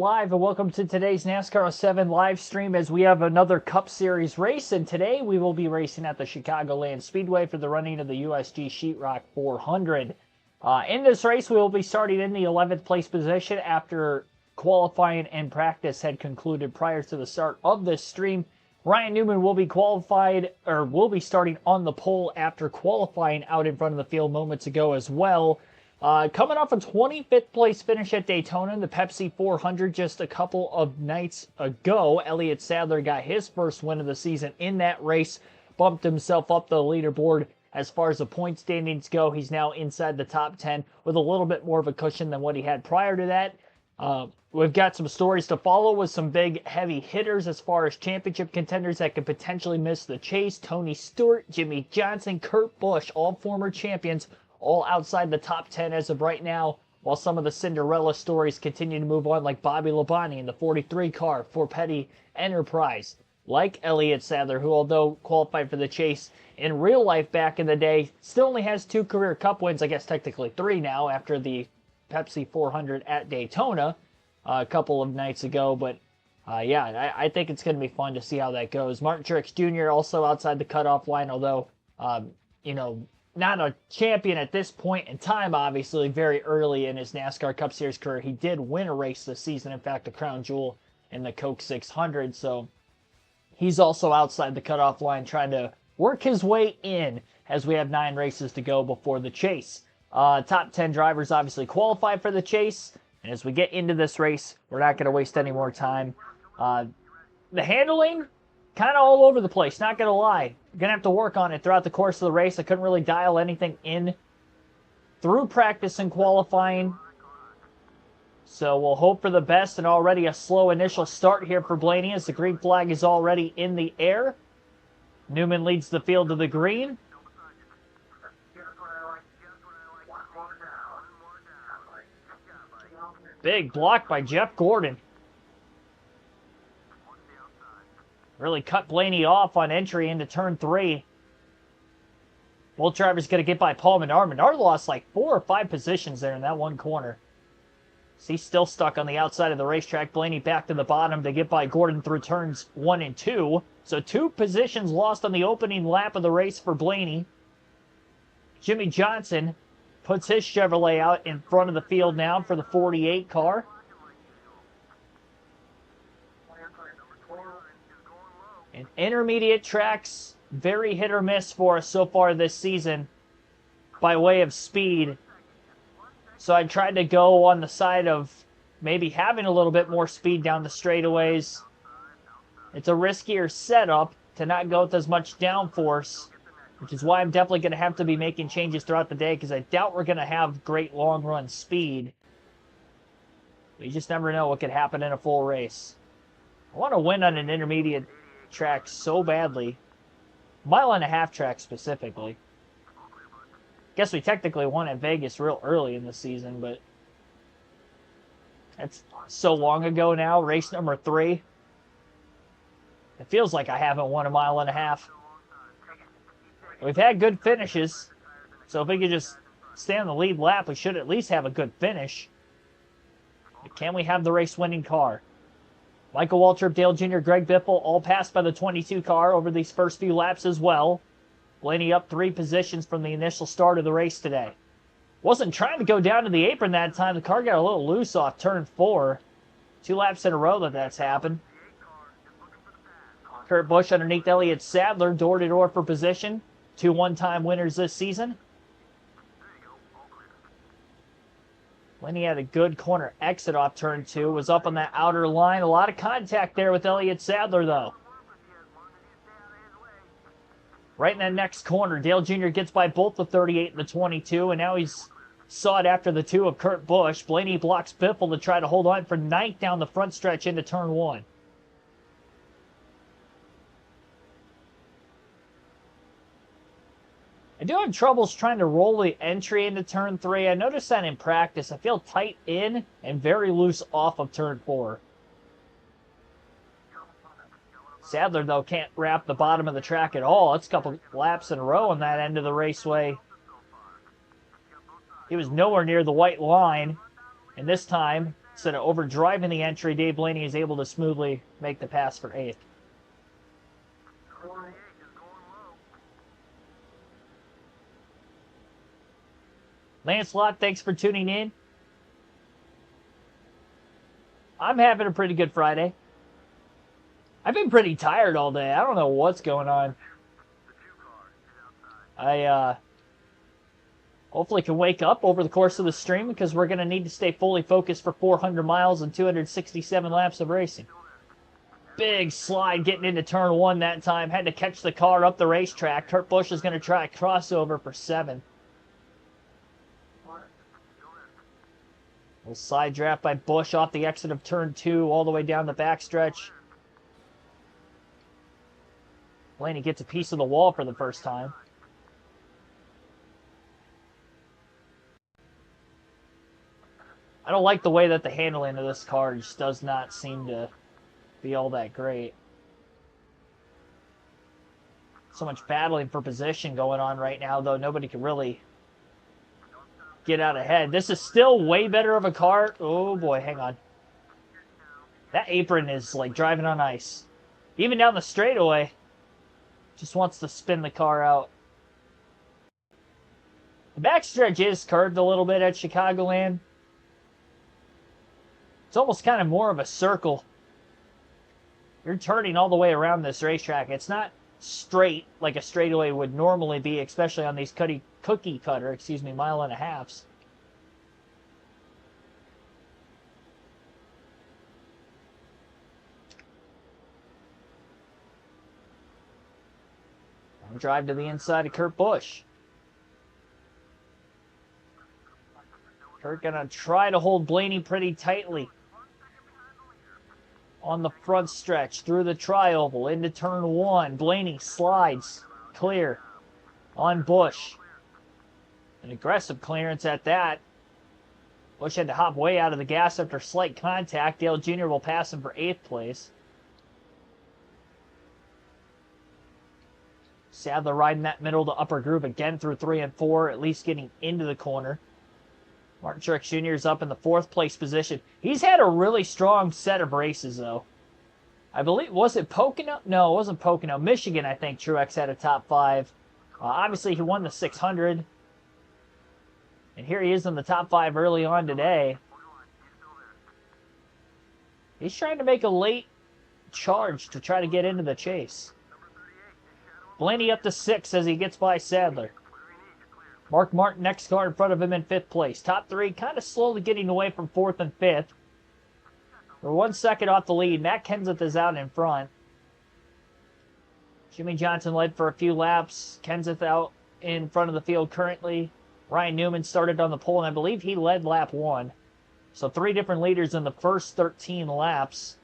Live and welcome to today's NASCAR 07 live stream as we have another Cup Series race, and today we will be racing at the Chicagoland Speedway for the running of the USG Sheetrock 400. In this race, we will be starting in the 11th place position after qualifying and practice had concluded prior to the start of this stream. Ryan Newman will be starting on the pole after qualifying out in front of the field moments ago as well. Coming off a 25th place finish at Daytona in the Pepsi 400 just a couple of nights ago, Elliott Sadler got his first win of the season in that race, bumped himself up the leaderboard as far as the point standings go. He's now inside the top 10 with a little bit more of a cushion than what he had prior to that. We've got some stories to follow with some big heavy hitters as far as championship contenders that could potentially miss the chase. Tony Stewart, Jimmy Johnson, Kurt Busch, all former champions, all outside the top 10 as of right now, while some of the Cinderella stories continue to move on, like Bobby Labonte in the 43 car for Petty Enterprise, like Elliott Sadler, who, although qualified for the chase in real life back in the day, still only has 2 career Cup wins, I guess technically 3 now, after the Pepsi 400 at Daytona a couple of nights ago. But yeah, I think it's going to be fun to see how that goes. Martin Truex Jr. also outside the cutoff line, although, not a champion at this point in time, obviously, very early in his NASCAR Cup Series career. He did win a race this season, in fact, the crown jewel in the Coke 600, so he's also outside the cutoff line trying to work his way in as we have 9 races to go before the chase. Top 10 drivers obviously qualify for the chase, and as we get into this race, we're not going to waste any more time. The handling, kind of all over the place, not going to lie. Going to have to work on it throughout the course of the race. I couldn't really dial anything in through practice and qualifying. So we'll hope for the best, and already a slow initial start here for Blaney as the green flag is already in the air. Newman leads the field to the green. Big block by Jeff Gordon. Really cut Blaney off on entry into turn 3. Both drivers going to get by Paul Menard. Menard lost like 4 or 5 positions there in that one corner. So he's still stuck on the outside of the racetrack. Blaney back to the bottom to get by Gordon through turns 1 and 2. So 2 positions lost on the opening lap of the race for Blaney. Jimmy Johnson puts his Chevrolet out in front of the field now for the 48 car. And intermediate tracks, very hit or miss for us so far this season by way of speed. So I tried to go on the side of maybe having a little bit more speed down the straightaways. It's a riskier setup to not go with as much downforce, which is why I'm definitely going to have to be making changes throughout the day, because I doubt we're going to have great long run speed. But you just never know what could happen in a full race. I want to win on an intermediate track so badly. 1.5 mile track specifically. Guess we technically won at Vegas real early in the season, but that's so long ago now. Race number 3. It feels like I haven't won 1.5 miles. We've had good finishes, so if we could just stay on the lead lap, we should at least have a good finish. But can we have the race-winning car? Michael Waltrip, Dale Jr., Greg Biffle, all passed by the 22 car over these first few laps as well. Blaney up 3 positions from the initial start of the race today. Wasn't trying to go down to the apron that time. The car got a little loose off turn 4. 2 laps in a row that's happened. Kurt Busch underneath Elliott Sadler, door-to-door for position. 2 one-time winners this season. Blaney had a good corner exit off turn 2. Was up on that outer line. A lot of contact there with Elliott Sadler, though. Right in that next corner, Dale Jr. gets by both the 38 and the 22, and now he's sought after the 2 of Kurt Busch. Blaney blocks Biffle to try to hold on for 9th down the front stretch into turn 1. I do have troubles trying to roll the entry into turn 3. I noticed that in practice. I feel tight in and very loose off of turn 4. Sadler, though, can't wrap the bottom of the track at all. It's a couple laps in a row on that end of the raceway. He was nowhere near the white line, and this time Instead of overdriving the entry, Dave Blaney is able to smoothly make the pass for 8th. Lancelot, thanks for tuning in. I'm having a pretty good Friday. I've been pretty tired all day. I don't know what's going on. I hopefully can wake up over the course of the stream because we're going to need to stay fully focused for 400 miles and 267 laps of racing. Big slide getting into turn 1 that time. Had to catch the car up the racetrack. Kurt Busch is going to try a crossover for 7th. Little side draft by Busch off the exit of turn 2 all the way down the backstretch. Blaney gets a piece of the wall for the first time. I don't like the way that the handling of this car just does not seem to be all that great. So much battling for position going on right now, though nobody can really get out ahead. This is still way better of a car. Oh boy, hang on. That apron is like driving on ice. Even down the straightaway, just wants to spin the car out. The backstretch is curved a little bit at Chicagoland. It's almost kind of more of a circle. You're turning all the way around this racetrack. It's not straight like a straightaway would normally be, especially on these cookie cutter, mile and a halves. Drive to the inside of Kurt Busch. Kurt gonna try to hold Blaney pretty tightly on the front stretch through the tri-oval into turn 1. Blaney slides clear on Busch. An aggressive clearance at that. Busch had to hop way out of the gas after slight contact. Dale Jr. will pass him for 8th place. Sadler riding that middle to upper groove again through 3 and 4, at least getting into the corner. Martin Truex Jr. is up in the 4th place position. He's had a really strong set of races, though. I believe, was it Pocono? No, it wasn't Pocono. Michigan, I think Truex had a top 5. Obviously, he won the 600. And here he is in the top 5 early on today. He's trying to make a late charge to try to get into the chase. Blaney up to 6 as he gets by Sadler. Mark Martin, next car in front of him in 5th place. Top 3 kind of slowly getting away from 4th and 5th. We're 1 second off the lead. Matt Kenseth is out in front. Jimmy Johnson led for a few laps. Kenseth out in front of the field currently. Ryan Newman started on the pole, and I believe he led lap 1. So 3 different leaders in the first 13 laps.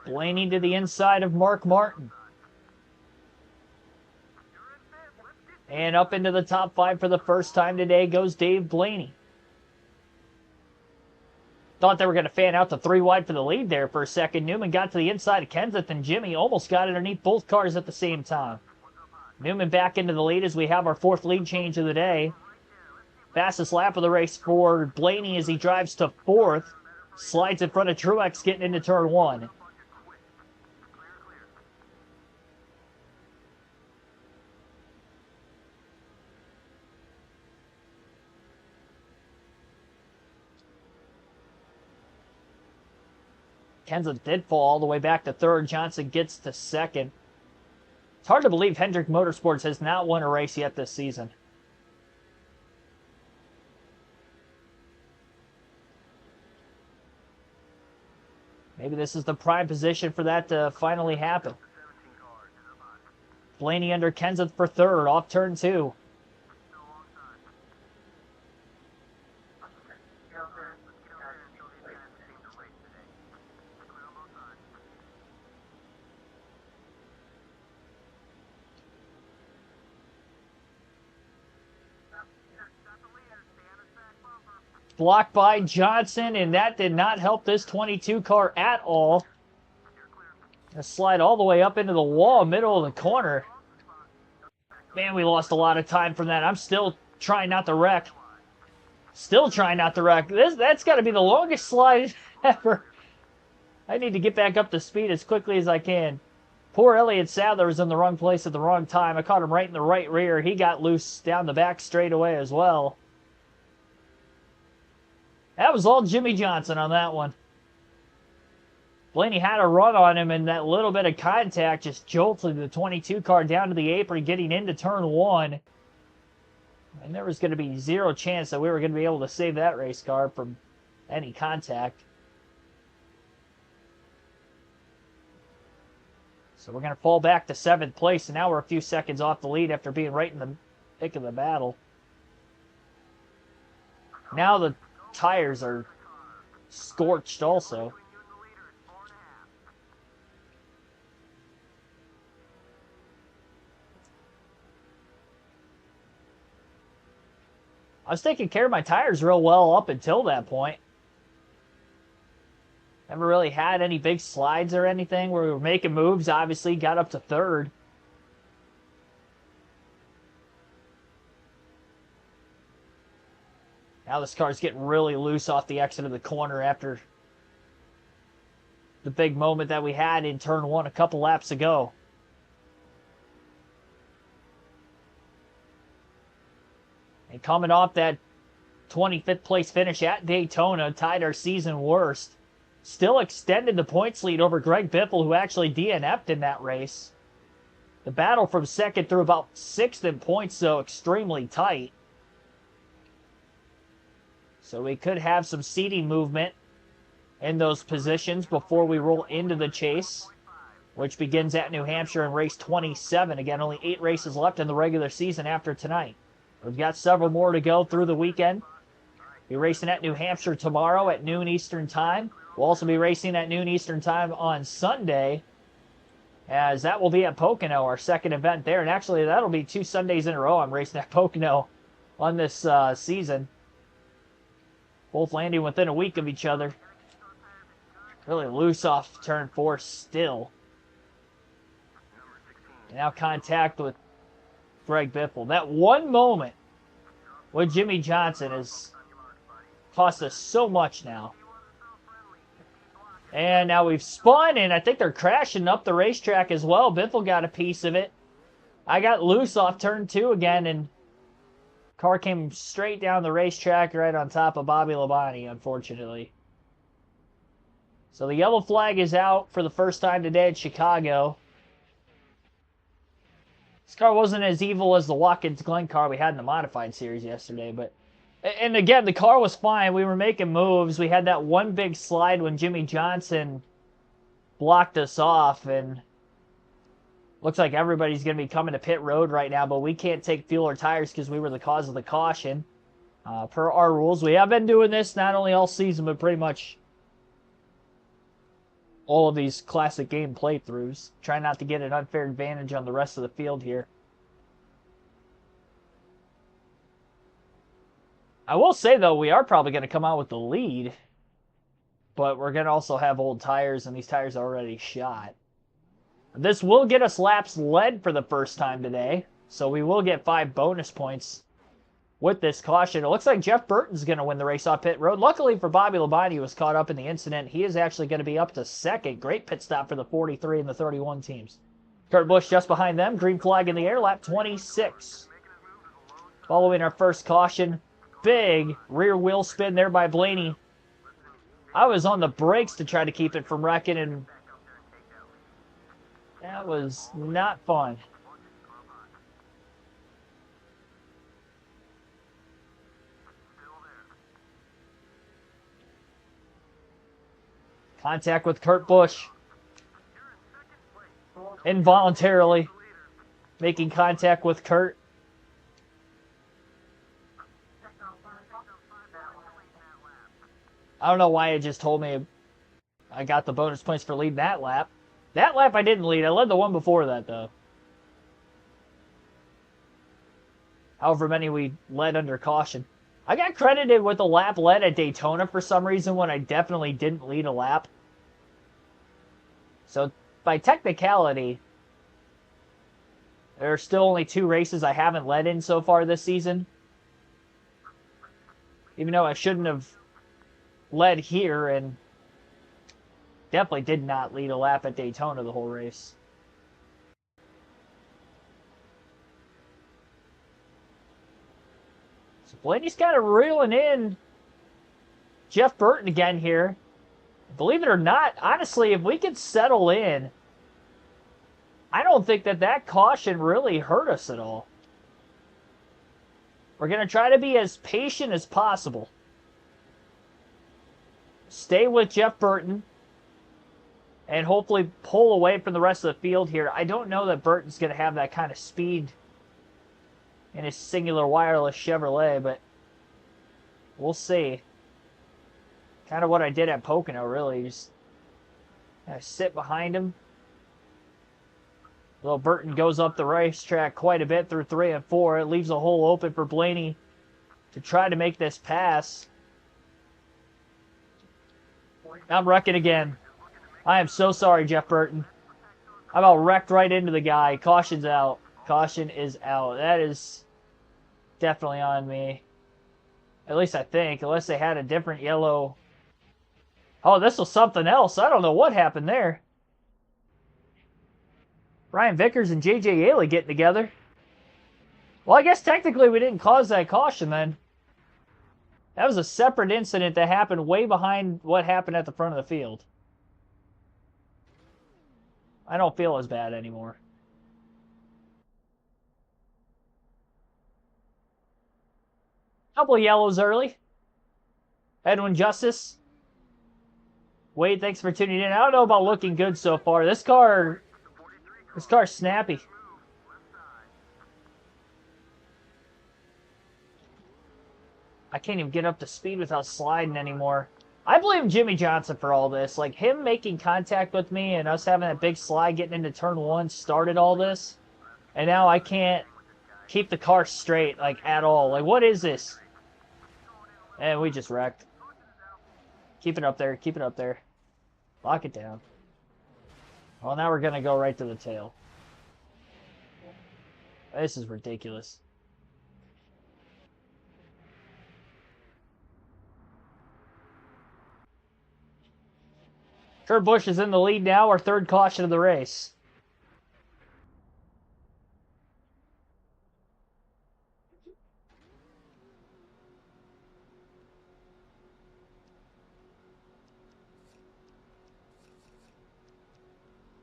Blaney to the inside of Mark Martin. And up into the top 5 for the first time today goes Dave Blaney. Thought they were going to fan out to 3 wide for the lead there for a second. Newman got to the inside of Kenseth, and Jimmy almost got underneath both cars at the same time. Newman back into the lead as we have our 4th lead change of the day. Fastest lap of the race for Blaney as he drives to 4th. Slides in front of Truex getting into turn 1. Kenseth did fall all the way back to 3rd. Johnson gets to 2nd. It's hard to believe Hendrick Motorsports has not won a race yet this season. Maybe this is the prime position for that to finally happen. Blaney under Kenseth for 3rd, off turn 2. Blocked by Johnson, and that did not help this 22 car at all. Gonna slide all the way up into the wall, middle of the corner. Man, we lost a lot of time from that. I'm still trying not to wreck. Still trying not to wreck. That's got to be the longest slide ever. I need to get back up to speed as quickly as I can. Poor Elliott Sadler was in the wrong place at the wrong time. I caught him right in the right rear. He got loose down the back straightaway as well. That was all Jimmy Johnson on that one. Blaney had a run on him, and that little bit of contact just jolted the 22 car down to the apron, getting into turn 1. And there was going to be zero chance that we were going to be able to save that race car from any contact. So we're going to fall back to 7th place, and now we're a few seconds off the lead after being right in the thick of the battle. Now the tires are scorched also. I was taking care of my tires real well up until that point. Never really had any big slides or anything where we were making moves. Obviously, got up to 3rd. Now this car's getting really loose off the exit of the corner after the big moment that we had in turn 1 a couple laps ago. And coming off that 25th place finish at Daytona, tied our season worst. Still extended the points lead over Greg Biffle, who actually DNF'd in that race. The battle from 2nd through about 6th in points, so extremely tight. So we could have some seating movement in those positions before we roll into the chase, which begins at New Hampshire in race 27. Again, only 8 races left in the regular season after tonight. We've got several more to go through the weekend. Be racing at New Hampshire tomorrow at noon Eastern Time. We'll also be racing at noon Eastern Time on Sunday, as that will be at Pocono, our second event there. And actually, that'll be 2 Sundays in a row I'm racing at Pocono on this season. Both landing within a week of each other. Really loose off turn 4 still. And now contact with Greg Biffle. That one moment with Jimmy Johnson has cost us so much now. And now we've spun, and I think they're crashing up the racetrack as well. Biffle got a piece of it. I got loose off turn 2 again, and car came straight down the racetrack right on top of Bobby Labonte, unfortunately. So the yellow flag is out for the first time today at Chicago. This car wasn't as evil as the Watkins Glen car we had in the modified series yesterday, but... And again, the car was fine. We were making moves. We had that one big slide when Jimmy Johnson blocked us off, and looks like everybody's going to be coming to pit road right now, but we can't take fuel or tires because we were the cause of the caution. Per our rules, we have been doing this not only all season, but pretty much all of these classic game playthroughs. Try not to get an unfair advantage on the rest of the field here. I will say, though, we are probably going to come out with the lead, but we're going to also have old tires, and these tires are already shot. This will get us laps led for the first time today, so we will get 5 bonus points with this caution. It looks like Jeff Burton's going to win the race off pit road. Luckily for Bobby Labonte, who was caught up in the incident, he is actually going to be up to 2nd. Great pit stop for the 43 and the 31 teams. Kurt Busch just behind them. Green flag in the air, lap 26. Following our first caution. Big rear wheel spin there by Blaney. I was on the brakes to try to keep it from wrecking, and that was not fun. Contact with Kurt Busch. Involuntarily making contact with Kurt. I don't know why it just told me I got the bonus points for leading that lap. That lap I didn't lead. I led the one before that, though. However many we led under caution. I got credited with a lap led at Daytona for some reason when I definitely didn't lead a lap. So, by technicality, there are still only 2 races I haven't led in so far this season. Even though I shouldn't have led here and definitely did not lead a lap at Daytona the whole race. So Blaney's kind of reeling in Jeff Burton again here. Believe it or not, honestly, if we could settle in, I don't think that caution really hurt us at all. We're going to try to be as patient as possible. Stay with Jeff Burton and hopefully pull away from the rest of the field here. I don't know that Burton's going to have that kind of speed in his singular wireless Chevrolet, but we'll see. Kind of what I did at Pocono, really. Just sit behind him. Well, Burton goes up the racetrack quite a bit through 3 and 4. It leaves a hole open for Blaney to try to make this pass. I'm wrecking again. I am so sorry, Jeff Burton. I about wrecked right into the guy. Caution's out. Caution is out. That is definitely on me. At least I think. Unless they had a different yellow. Oh, this was something else. I don't know what happened there. Ryan Vickers and J.J. Yaley getting together. Well, I guess technically we didn't cause that caution then. That was a separate incident that happened way behind what happened at the front of the field. I don't feel as bad anymore. Couple of yellows early. Edwin Justice. Wade, thanks for tuning in. I don't know about looking good so far. This car's snappy. I can't even get up to speed without sliding anymore. I blame Jimmy Johnson for all this. Like, him making contact with me and us having that big slide getting into turn 1 started all this. And now I can't keep the car straight, like, at all. Like, what is this? And we just wrecked. Keep it up there. Keep it up there. Lock it down. Well, now we're going to go right to the tail. This is ridiculous. Kurt Busch is in the lead now, our 3rd caution of the race.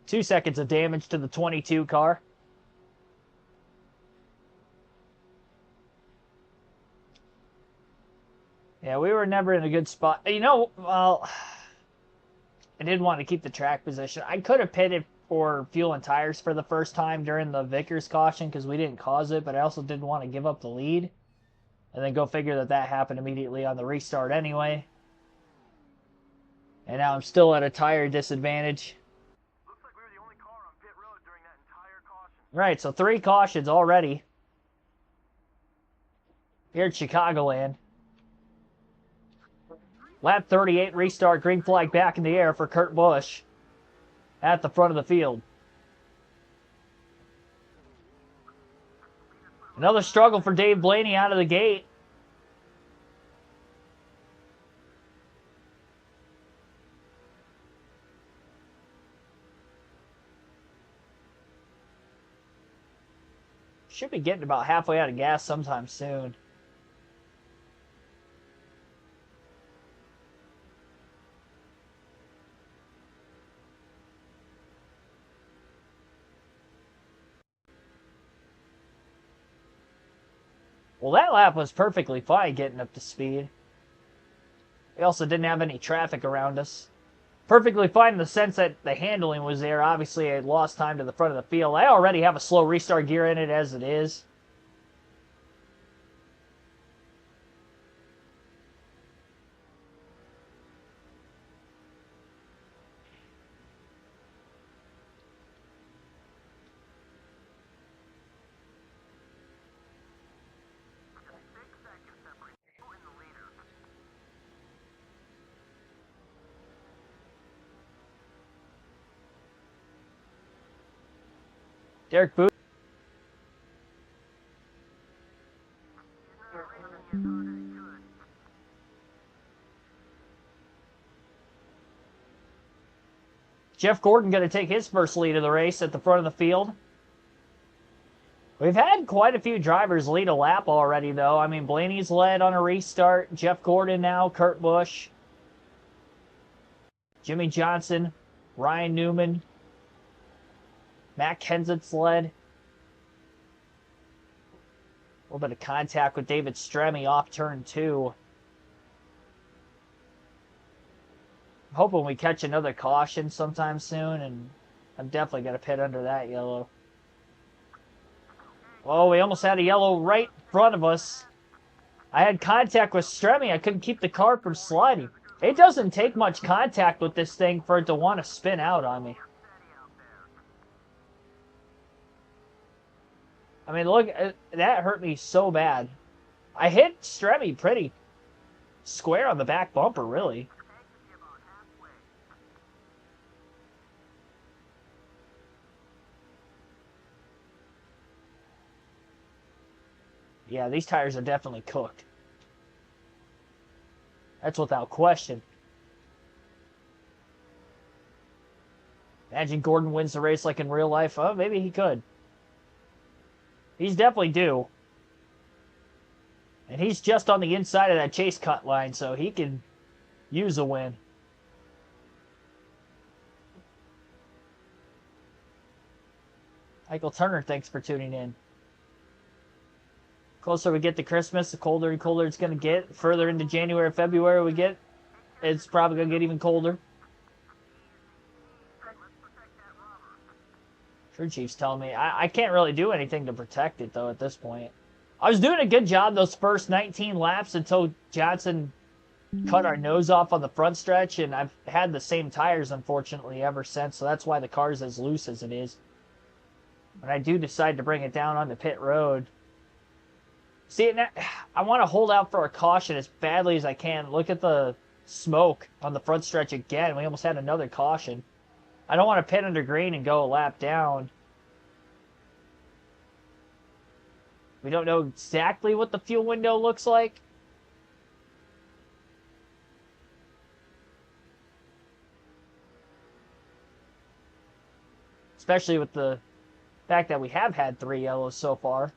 Two seconds of damage to the 22 car. Yeah, we were never in a good spot. You know, well, I didn't want to keep the track position. I could have pitted for fuel and tires for the first time during the Vickers caution because we didn't cause it, but I also didn't want to give up the lead. And then go figure that happened immediately on the restart anyway. And now I'm still at a tire disadvantage. Looks like we were the only car on pit road during that entire caution. Right, so 3 cautions already. Here at Chicagoland. Lap 38 restart, green flag back in the air for Kurt Busch at the front of the field. Another struggle for Dave Blaney out of the gate. Should be getting about halfway out of gas sometime soon. Well, that lap was perfectly fine getting up to speed. We also didn't have any traffic around us. Perfectly fine in the sense that the handling was there. Obviously, I lost time to the front of the field. I already have a slow restart gear in it as it is. Derek Booth. Jeff Gordon going to take his first lead of the race at the front of the field. We've had quite a few drivers lead a lap already, though. I mean, Blaney's led on a restart. Jeff Gordon now, Kurt Busch, Jimmy Johnson, Ryan Newman, Matt Kenseth's led. A little bit of contact with David Stremme off turn 2. I'm hoping we catch another caution sometime soon, and I'm definitely going to pit under that yellow. Oh, we almost had a yellow right in front of us. I had contact with Stremme. I couldn't keep the car from sliding. It doesn't take much contact with this thing for it to want to spin out on me. I mean, look, that hurt me so bad. I hit Stremme pretty square on the back bumper, really. Yeah, these tires are definitely cooked. That's without question. Imagine Gordon wins the race like in real life. Oh, maybe he could. He's definitely due. And he's just on the inside of that chase cut line, so he can use a win. Michael Turner, thanks for tuning in. Closer we get to Christmas, the colder and colder it's going to get. Further into January, February we get, it's probably going to get even colder. True Chief's telling me I can't really do anything to protect it, though, at this point. I was doing a good job those first 19 laps until Johnson cut our nose off on the front stretch, and I've had the same tires, unfortunately, ever since, so that's why the car's as loose as it is. When I do decide to bring it down on the pit road, see, I want to hold out for a caution as badly as I can. Look at the smoke on the front stretch again. We almost had another caution. I don't want to pit under green and go a lap down. We don't know exactly what the fuel window looks like. Especially with the fact that we have had 3 yellows so far.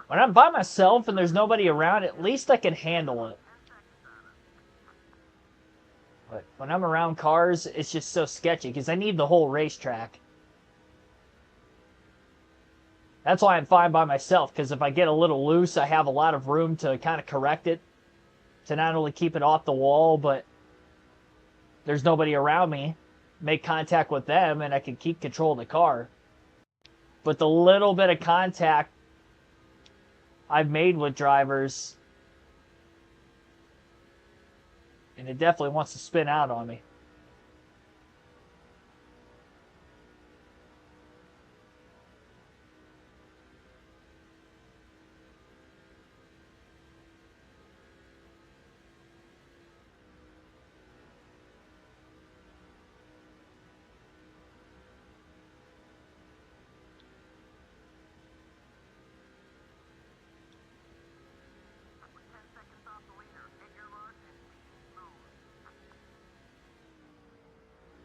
When I'm by myself and there's nobody around, at least I can handle it. But when I'm around cars, it's just so sketchy because I need the whole racetrack. That's why I'm fine by myself, because if I get a little loose, I have a lot of room to kind of correct it, to not only keep it off the wall, but there's nobody around me, make contact with them, and I can keep control of the car. But the little bit of contact I've made with drivers, and it definitely wants to spin out on me.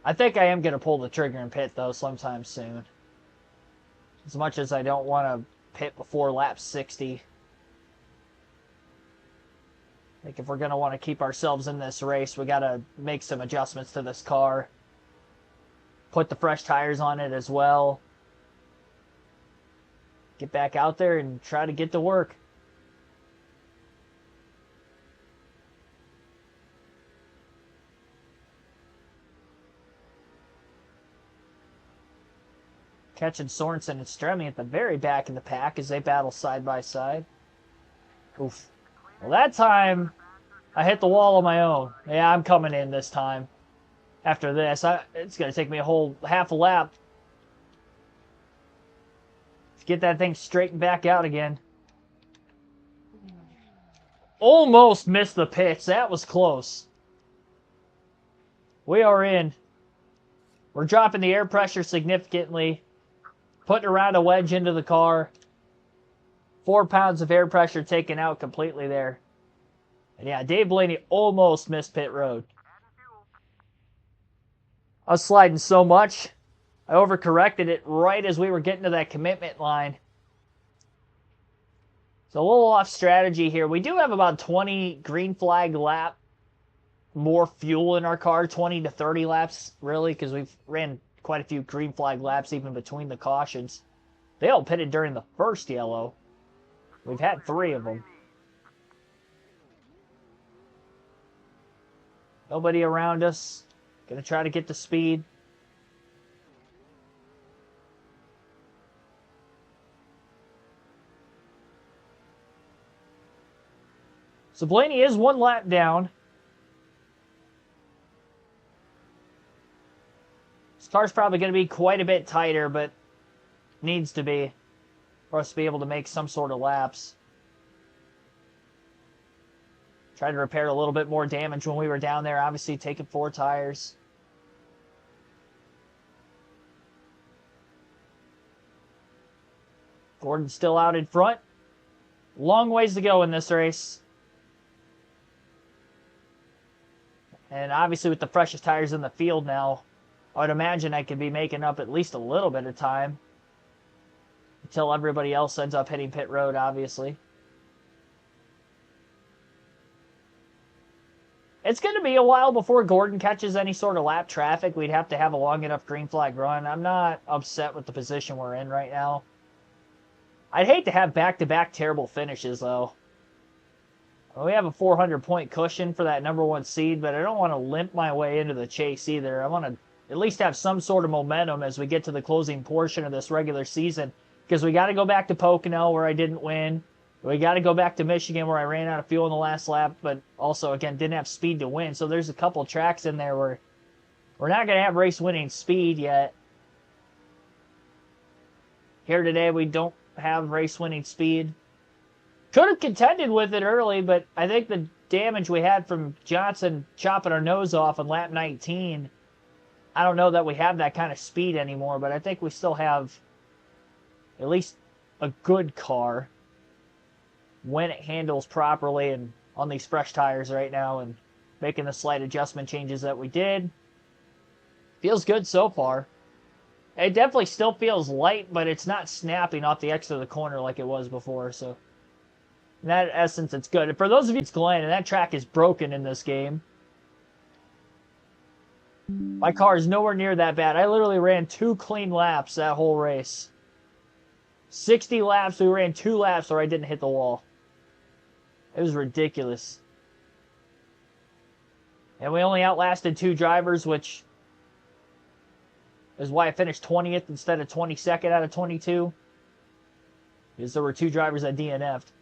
I think I am going to pull the trigger and pit, though, sometime soon. As much as I don't want to pit before lap 60. I think if we're going to want to keep ourselves in this race, we got to make some adjustments to this car. Put the fresh tires on it as well. Get back out there and try to get to work. Catching Sorensen and Stremme at the very back of the pack as they battle side by side. Oof. Well, that time, I hit the wall on my own. Yeah, I'm coming in this time. After this, it's going to take me a whole half a lap to get that thing straightened back out again. Almost missed the pitch. That was close. We are in We're dropping the air pressure significantly, putting around a wedge into the car. 4 pounds of air pressure taken out completely there. And yeah, Dave Blaney almost missed pit road. I was sliding so much, I overcorrected it right as we were getting to that commitment line. So a little off strategy here. We do have about 20 green flag lap more fuel in our car, 20 to 30 laps, really, because we've ran quite a few green flag laps even between the cautions. They all pitted during the first yellow. We've had 3 of them. Nobody around us. Gonna try to get the speed. So Blaney is 1 lap down. This car's probably going to be quite a bit tighter, but needs to be for us to be able to make some sort of laps. Tried to repair a little bit more damage when we were down there, obviously taking 4 tires. Gordon's still out in front. Long ways to go in this race. And obviously with the freshest tires in the field now, I would imagine I could be making up at least a little bit of time until everybody else ends up hitting pit road, obviously. It's going to be a while before Gordon catches any sort of lap traffic. We'd have to have a long enough green flag run. I'm not upset with the position we're in right now. I'd hate to have back-to-back terrible finishes, though. We have a 400-point cushion for that #1 seed, but I don't want to limp my way into the chase either. I want to at least have some sort of momentum as we get to the closing portion of this regular season, because we got to go back to Pocono where I didn't win. We got to go back to Michigan where I ran out of fuel in the last lap, but also, again, didn't have speed to win. So there's a couple tracks in there where we're not going to have race-winning speed yet. Here today, we don't have race-winning speed. Could have contended with it early, but I think the damage we had from Johnson chopping our nose off on lap 19, I don't know that we have that kind of speed anymore, but I think we still have at least a good car when it handles properly and on these fresh tires right now and making the slight adjustment changes that we did. Feels good so far. It definitely still feels light, but it's not snapping off the exit of the corner like it was before, so in that essence, it's good. And for those of you, it's Glenn, and that track is broken in this game. My car is nowhere near that bad. I literally ran 2 clean laps that whole race. 60 laps, we ran 2 laps where I didn't hit the wall. It was ridiculous. And we only outlasted 2 drivers, which is why I finished 20th instead of 22nd out of 22. Because there were 2 drivers that DNF'd.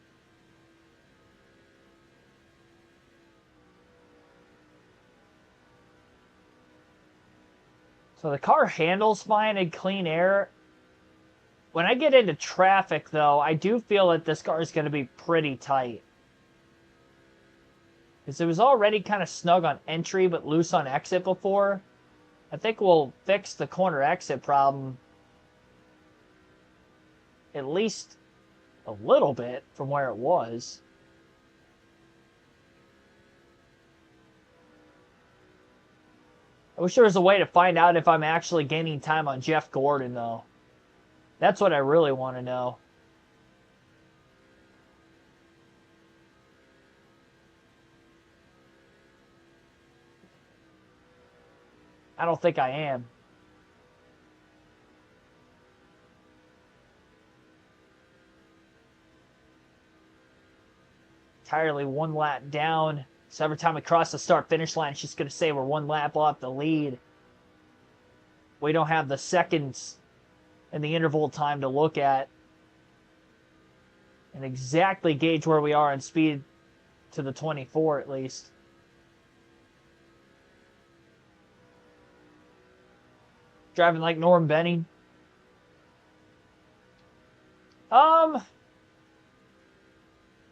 So the car handles fine in clean air. When I get into traffic, though, I do feel that this car is going to be pretty tight. Because it was already kind of snug on entry, but loose on exit before. I think we'll fix the corner exit problem at least a little bit from where it was. I wish there was a way to find out if I'm actually gaining time on Jeff Gordon, though. That's what I really want to know. I don't think I am. Entirely 1 lap down. So every time we cross the start-finish line, she's going to say we're 1 lap off the lead. We don't have the seconds and the interval time to look at and exactly gauge where we are in speed to the 24 at least. Driving like Norm Benning.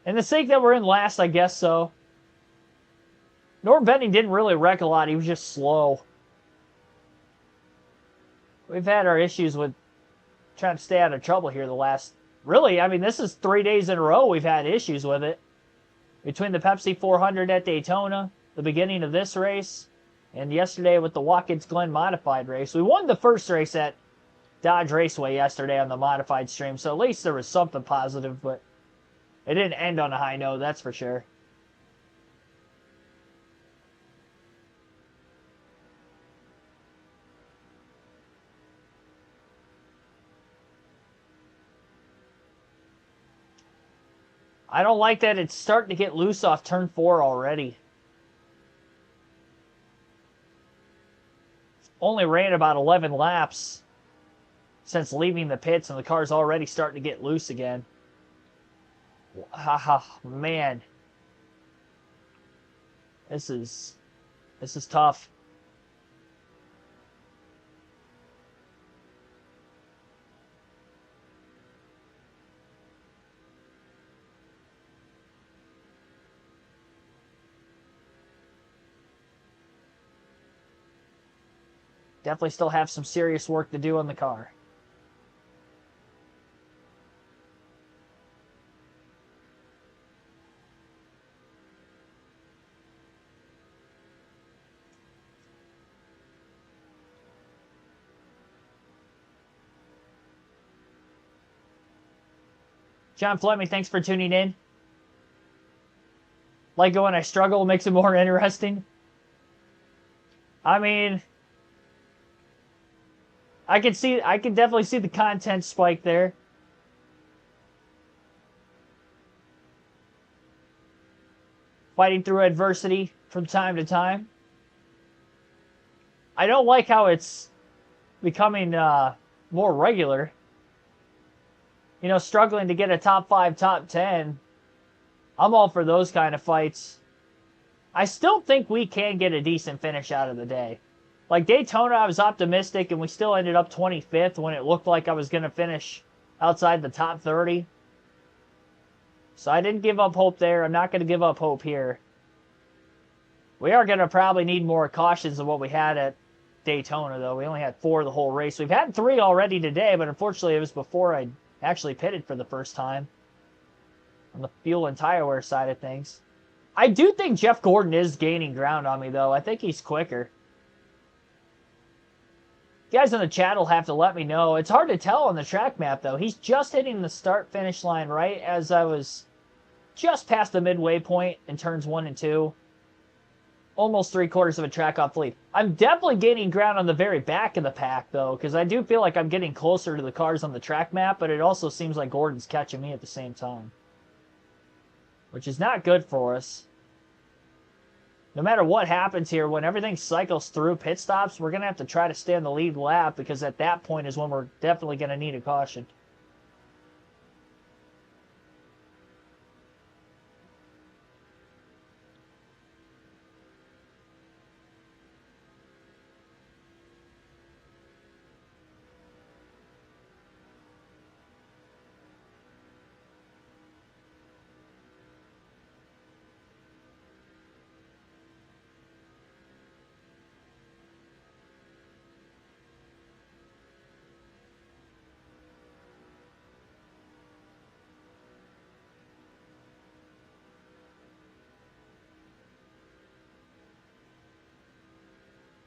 In the sake that we're in last, I guess so. Norm Benning didn't really wreck a lot. He was just slow. We've had our issues with trying to stay out of trouble here the last... Really, I mean, this is 3 days in a row we've had issues with it. Between the Pepsi 400 at Daytona, the beginning of this race, and yesterday with the Watkins Glen modified race. We won the first race at Dodge Raceway yesterday on the modified stream, so at least there was something positive, but it didn't end on a high note, that's for sure. I don't like that it's starting to get loose off turn 4 already. Only ran about 11 laps since leaving the pits, and the car's already starting to get loose again. Man. This is tough. Definitely still have some serious work to do on the car. John Fleming, thanks for tuning in. Like it when I struggle, makes it more interesting. I mean, I can definitely see the content spike there. Fighting through adversity from time to time. I don't like how it's becoming more regular. You know, struggling to get a top 5, top 10. I'm all for those kind of fights. I still think we can get a decent finish out of the day. Like Daytona, I was optimistic, and we still ended up 25th when it looked like I was going to finish outside the top 30. So I didn't give up hope there. I'm not going to give up hope here. We are going to probably need more cautions than what we had at Daytona, though. We only had 4 the whole race. We've had 3 already today, but unfortunately it was before I actually pitted for the first time on the fuel and tire wear side of things. I do think Jeff Gordon is gaining ground on me, though. I think he's quicker. You guys in the chat will have to let me know. It's hard to tell on the track map, though. He's just hitting the start-finish line right as I was just past the midway point in turns 1 and 2. Almost 3/4 of a track off lead. I'm definitely gaining ground on the very back of the pack, though, because I do feel like I'm getting closer to the cars on the track map, but it also seems like Gordon's catching me at the same time, which is not good for us. No matter what happens here, when everything cycles through pit stops, we're going to have to try to stay on the lead lap, because at that point is when we're definitely going to need a caution.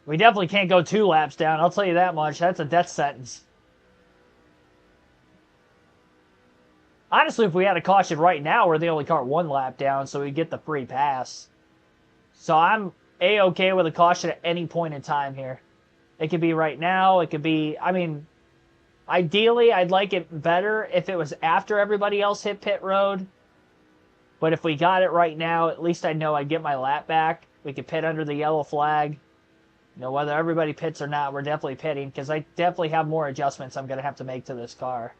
We definitely can't go 2 laps down, I'll tell you that much. That's a death sentence. Honestly, if we had a caution right now, we're the only car 1 lap down, so we get the free pass. So I'm A-okay with a caution at any point in time here. It could be right now, it could be... I mean, ideally, I'd like it better if it was after everybody else hit pit road. But if we got it right now, at least I know I'd get my lap back. We could pit under the yellow flag. You know, whether everybody pits or not, we're definitely pitting, because I definitely have more adjustments I'm going to have to make to this car.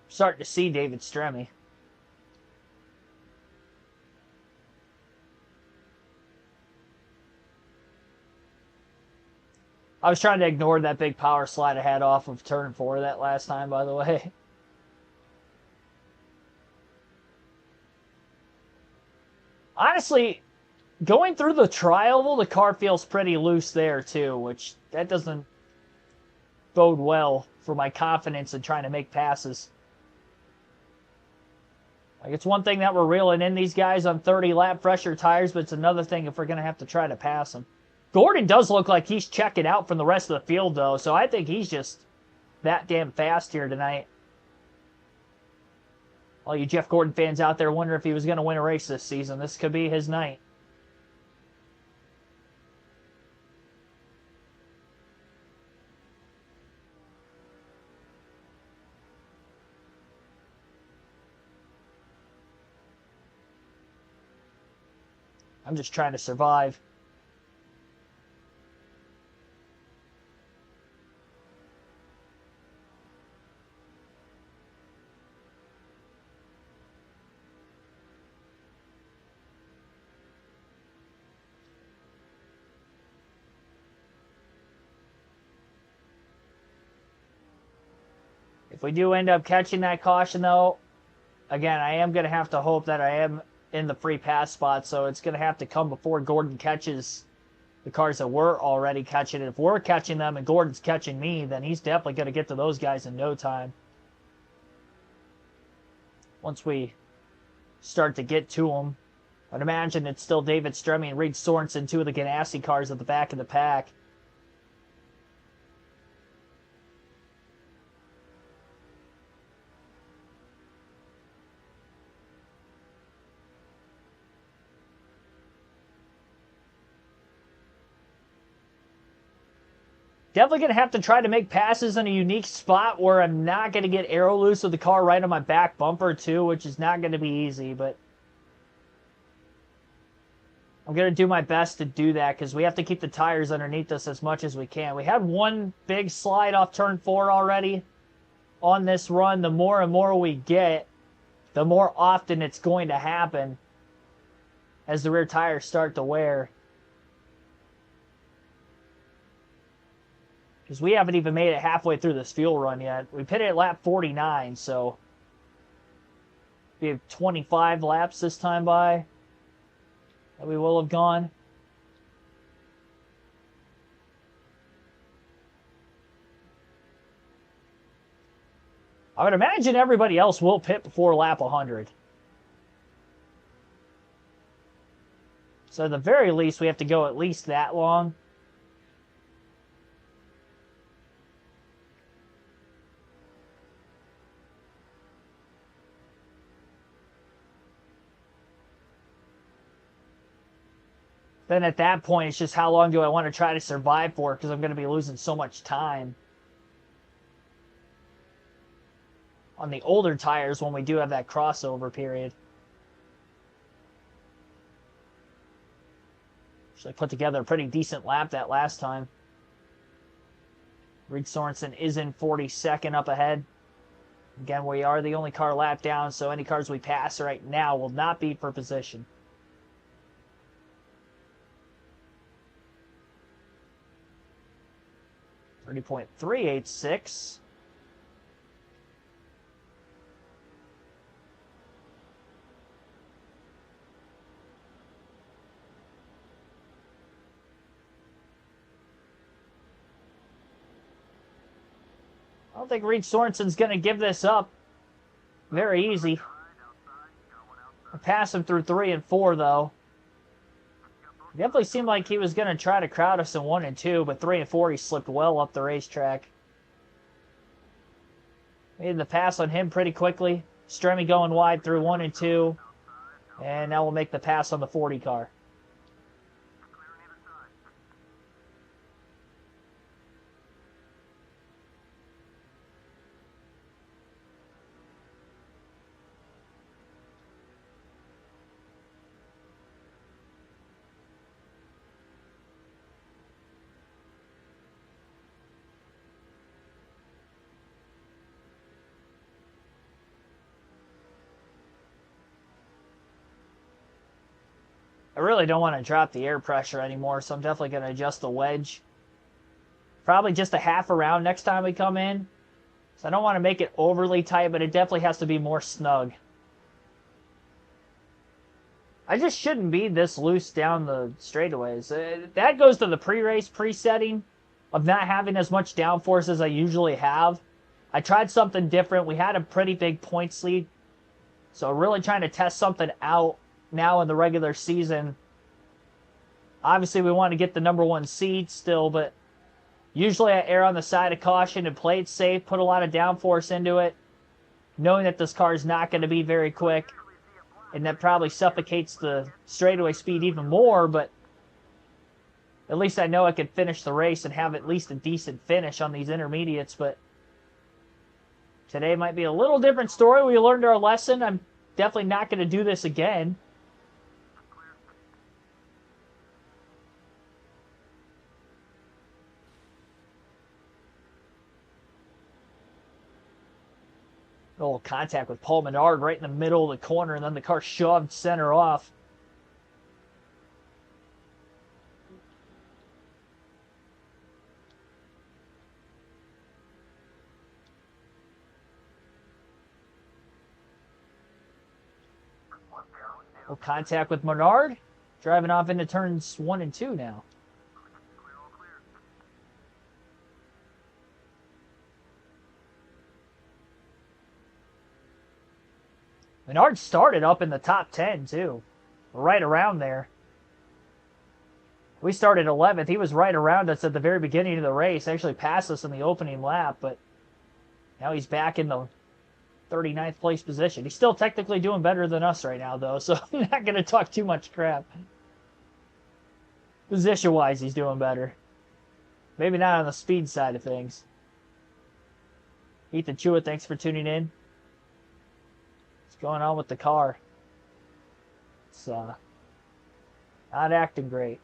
Starting to see David Stremme. I was trying to ignore that big power slide I had off of turn 4 that last time, by the way. Honestly, going through the tri-oval, the car feels pretty loose there too, which that doesn't bode well for my confidence in trying to make passes. Like, it's one thing that we're reeling in these guys on 30-lap fresher tires, but it's another thing if we're going to have to try to pass them. Gordon does look like he's checking out from the rest of the field, though, so I think he's just that damn fast here tonight. All you Jeff Gordon fans out there wonder if he was going to win a race this season. This could be his night. I'm just trying to survive. If we do end up catching that caution, though, again, I am going to have to hope that I am in the free pass spot, so it's going to have to come before Gordon catches the cars that we're already catching. And if we're catching them and Gordon's catching me, then he's definitely going to get to those guys in no time. Once we start to get to them, I'd imagine it's still David Stremme and Reed Sorensen, two of the Ganassi cars at the back of the pack. Definitely going to have to try to make passes in a unique spot where I'm not going to get aero loose with the car right on my back bumper too, which is not going to be easy, but I'm going to do my best to do that because we have to keep the tires underneath us as much as we can. We had one big slide off turn 4 already on this run. The more and more we get, the more often it's going to happen as the rear tires start to wear. Because we haven't even made it halfway through this fuel run yet. We pitted at lap 49, so we have 25 laps this time by that we will have gone. I would imagine everybody else will pit before lap 100. So at the very least, we have to go at least that long. Then at that point, it's just how long do I want to try to survive for, because I'm going to be losing so much time on the older tires when we do have that crossover period. Actually put together a pretty decent lap that last time. Reed Sorensen is in 42nd up ahead. Again, we are the only car lap down, so any cars we pass right now will not be for position. 30.386. I don't think Reed Sorensen's going to give this up very easy. I pass him through 3 and 4, though. It definitely seemed like he was going to try to crowd us in 1 and 2, but 3 and 4 he slipped well up the racetrack. Made the pass on him pretty quickly. Stremme going wide through 1 and 2. And now we'll make the pass on the 40 car. I really don't want to drop the air pressure anymore, so I'm definitely going to adjust the wedge Probably just a half a round next time we come in. So I don't want to make it overly tight, but it definitely has to be more snug. I just shouldn't be this loose down the straightaways. That goes to the pre-race pre-setting of not having as much downforce as I usually have. I tried something different. We had a pretty big points lead. So really trying to test something out now in the regular season. Obviously, we want to get the #1 seed still, but usually I err on the side of caution and play it safe, put a lot of downforce into it, knowing that this car is not going to be very quick, and that probably suffocates the straightaway speed even more, but at least I know I could finish the race and have at least a decent finish on these intermediates, but today might be a little different story. We learned our lesson. I'm definitely not going to do this again. A little contact with Paul Menard right in the middle of the corner, and then the car shoved center off. Little contact with Menard, driving off into turns 1 and 2 now. Menard started up in the top 10, too. Right around there. We started 11th. He was right around us at the very beginning of the race. Actually passed us in the opening lap, but now he's back in the 39th place position. He's still technically doing better than us right now, though, so I'm not going to talk too much crap. Position-wise, he's doing better. Maybe not on the speed side of things. Ethan Chua, thanks for tuning in. What's going on with the car? It's not acting great.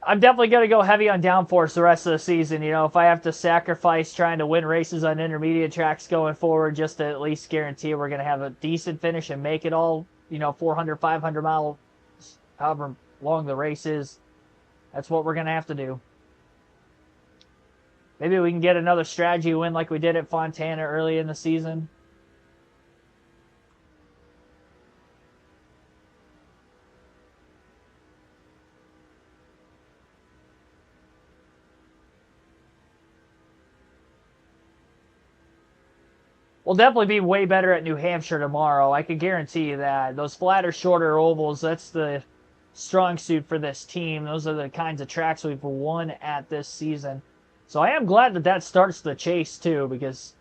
I'm definitely going to go heavy on downforce the rest of the season. You know, if I have to sacrifice trying to win races on intermediate tracks going forward just to at least guarantee we're going to have a decent finish and make it all, 400, 500 miles, however long the race is, that's what we're going to have to do. Maybe we can get another strategy win like we did at Fontana early in the season. We'll definitely be way better at New Hampshire tomorrow. I can guarantee you that. Those flatter, shorter ovals, that's the strong suit for this team. Those are the kinds of tracks we've won at this season. So I am glad that that starts the chase, too, because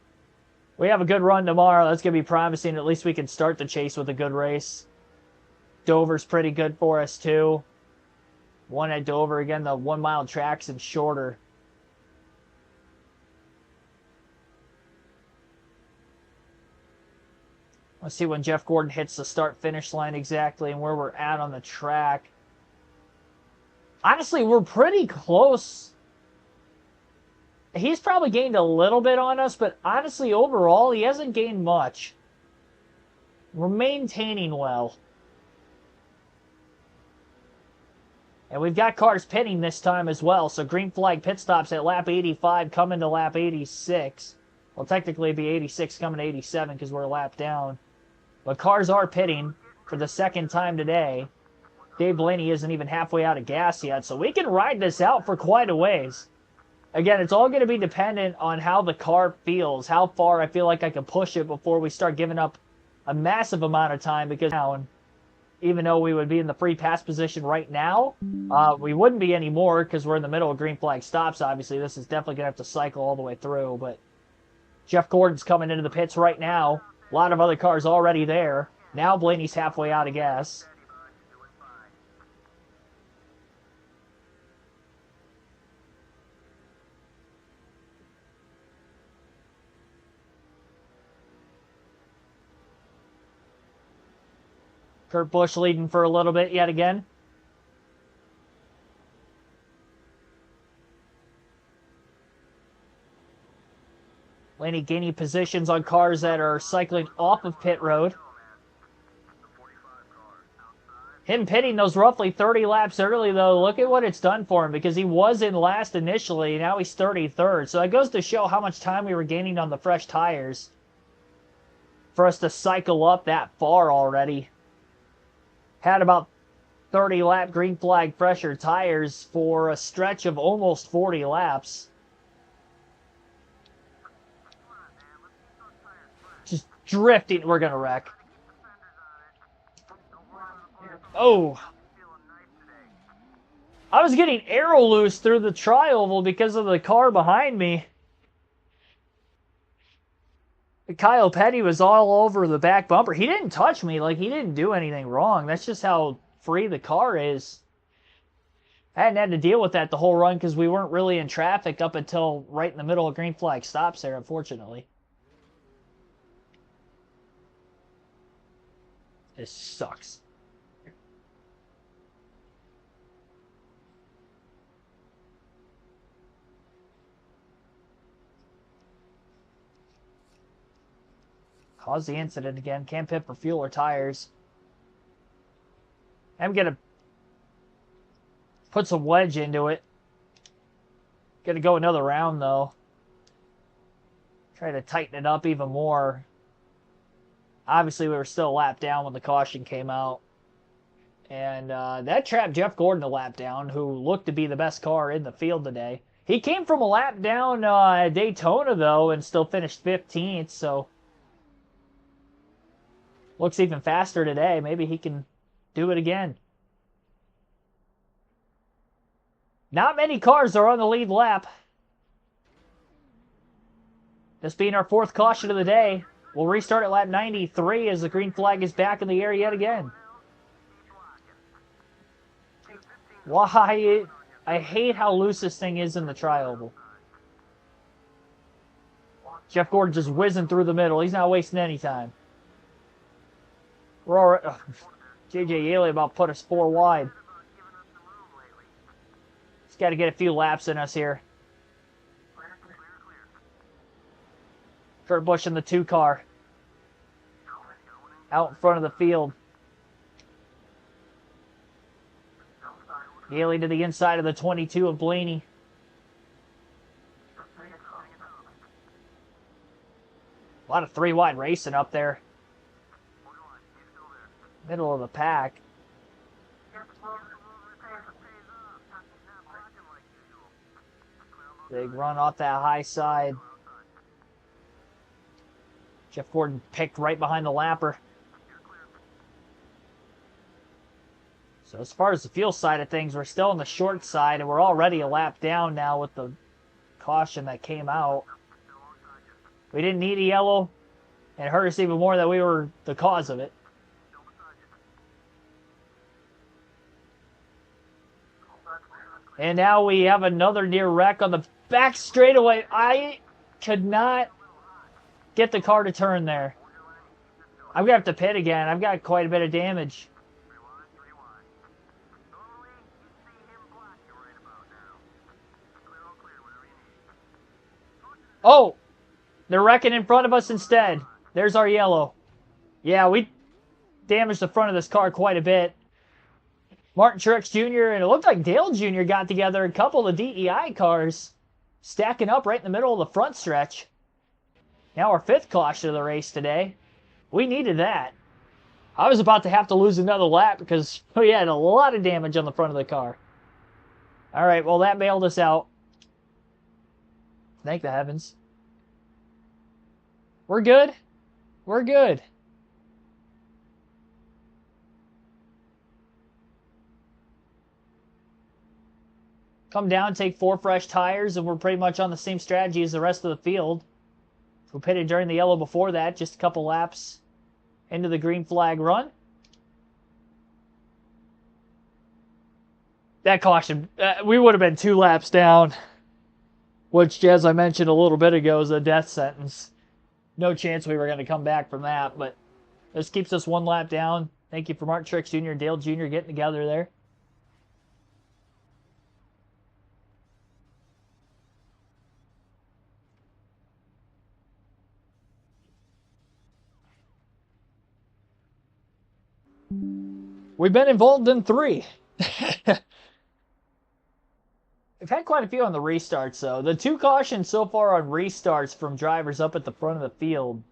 we have a good run tomorrow. That's going to be promising. At least we can start the chase with a good race. Dover's pretty good for us, too. One at Dover. Again, the 1 mile tracks and shorter. Let's see when Jeff Gordon hits the start-finish line exactly and where we're at on the track. Honestly, we're pretty close. He's probably gained a little bit on us, but honestly, overall, he hasn't gained much. We're maintaining well. And we've got cars pitting this time as well, so green flag pit stops at lap 85 coming to lap 86. Well, technically it'd be 86 coming to 87 because we're a lap down. But cars are pitting for the second time today. Dave Blaney isn't even halfway out of gas yet, so we can ride this out for quite a ways. Again, it's all going to be dependent on how the car feels, how far I feel like I can push it before we start giving up a massive amount of time, because now, even though we would be in the free pass position right now, we wouldn't be anymore because we're in the middle of green flag stops, obviously. This is definitely going to have to cycle all the way through, but Jeff Gordon's coming into the pits right now. A lot of other cars already there. Now Blaney's halfway out of gas. Kurt Busch leading for a little bit yet again. Blaney gaining positions on cars that are cycling off of pit road. Him pitting those roughly 30 laps early, though, look at what it's done for him, because he was in last initially, now he's 33rd. So that goes to show how much time we were gaining on the fresh tires for us to cycle up that far already. Had about 30 lap green flag fresher tires for a stretch of almost 40 laps. Just drifting, we're gonna wreck. Oh, I was getting aero loose through the tri-oval because of the car behind me. Kyle Petty was all over the back bumper. He didn't touch me, like he didn't do anything wrong. That's just how free the car is. I hadn't had to deal with that the whole run because we weren't really in traffic up until right in the middle of green flag stops there, unfortunately. This sucks. Caused the incident again. Can't pit for fuel or tires. I'm going to put some wedge into it. Going to go another round, though. Try to tighten it up even more. Obviously, we were still a lap down when the caution came out. And that trapped Jeff Gordon a lap down, who looked to be the best car in the field today. He came from a lap down at Daytona, though, and still finished 15th, so looks even faster today. Maybe he can do it again. Not many cars are on the lead lap. This being our fourth caution of the day. We'll restart at lap 93 as the green flag is back in the air yet again. Why? I hate how loose this thing is in the tri-oval. Jeff Gordon just whizzing through the middle. He's not wasting any time. We're already... J.J. Yaley about put us 4 wide. Just got to get a few laps in us here. Kurt Busch in the 2 car. Out in front of the field. Yaley to the inside of the 22 of Blaney. A lot of 3 wide racing up there. Middle of the pack. Big run off that high side. Jeff Gordon picked right behind the lapper. So as far as the fuel side of things, we're still on the short side, and we're already a lap down now with the caution that came out. We didn't need a yellow, and it hurt us even more that we were the cause of it. And now we have another near wreck on the back straightaway. I could not get the car to turn there. I'm going to have to pit again. I've got quite a bit of damage. Oh! They're wrecking in front of us instead. There's our yellow. Yeah, we damaged the front of this car quite a bit. Martin Truex Jr. and it looked like Dale Jr. got together a couple of DEI cars stacking up right in the middle of the front stretch. Now our 5th caution of the race today. We needed that. I was about to have to lose another lap because we had a lot of damage on the front of the car. All right, well, that bailed us out. Thank the heavens. We're good. We're good. Come down, take 4 fresh tires, and we're pretty much on the same strategy as the rest of the field. We pitted during the yellow before that, just a couple laps into the green flag run. That caution, we would have been 2 laps down, which, as I mentioned a little bit ago, is a death sentence. No chance we were going to come back from that, but this keeps us 1 lap down. Thank you for Martin Truex Jr. and Dale Jr. getting together there. We've been involved in 3. We've had quite a few on the restarts, though. The 2 cautions so far on restarts from drivers up at the front of the field,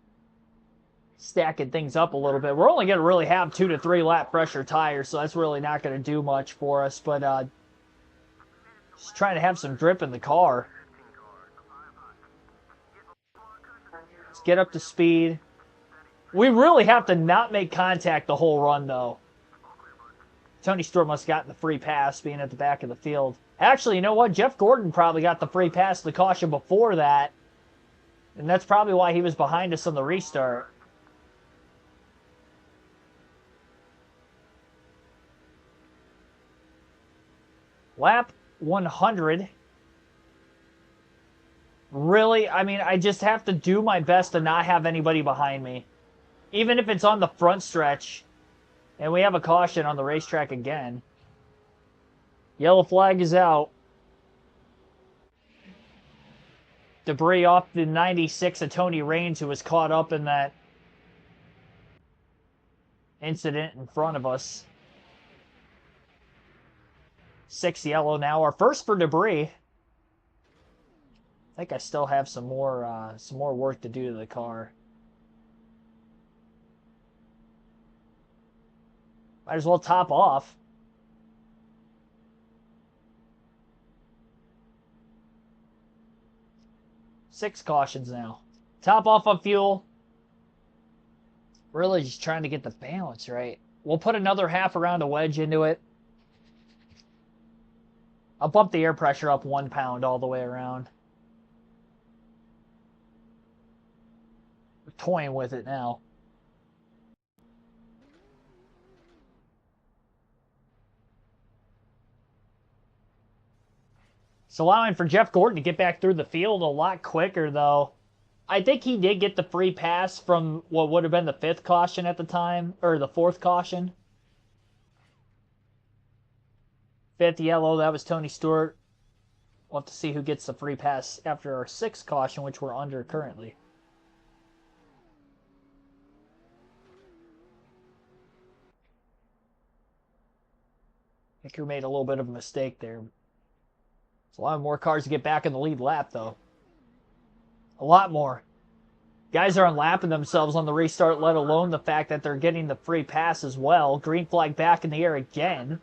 stacking things up a little bit. We're only going to really have 2 to 3 lap pressure tires, so that's really not going to do much for us. But just trying to have some grip in the car. Let's get up to speed. We really have to not make contact the whole run, though. Tony Stewart must have gotten the free pass being at the back of the field. Actually, you know what? Jeff Gordon probably got the free pass, the caution before that. And that's probably why he was behind us on the restart. Lap 100. Really? I mean, I just have to do my best to not have anybody behind me. Even if it's on the front stretch. And we have a caution on the racetrack again. Yellow flag is out. Debris off the 96 of Tony Raines, who was caught up in that incident in front of us. 6 yellow now. Our first for debris. I think I still have some more work to do to the car. Might as well top off. Six cautions now. Top off on fuel. Really just trying to get the balance right. We'll put another half around a wedge into it. I'll bump the air pressure up 1 pound all the way around. We're toying with it now. It's allowing for Jeff Gordon to get back through the field a lot quicker, though. I think he did get the free pass from what would have been the 5th caution at the time, or the 4th caution. 5th yellow, that was Tony Stewart. We'll have to see who gets the free pass after our 6th caution, which we're under currently. I think we made a little bit of a mistake there. It's a lot more cars to get back in the lead lap, though. A lot more. Guys are unlapping themselves on the restart, let alone the fact that they're getting the free pass as well. Green flag back in the air again.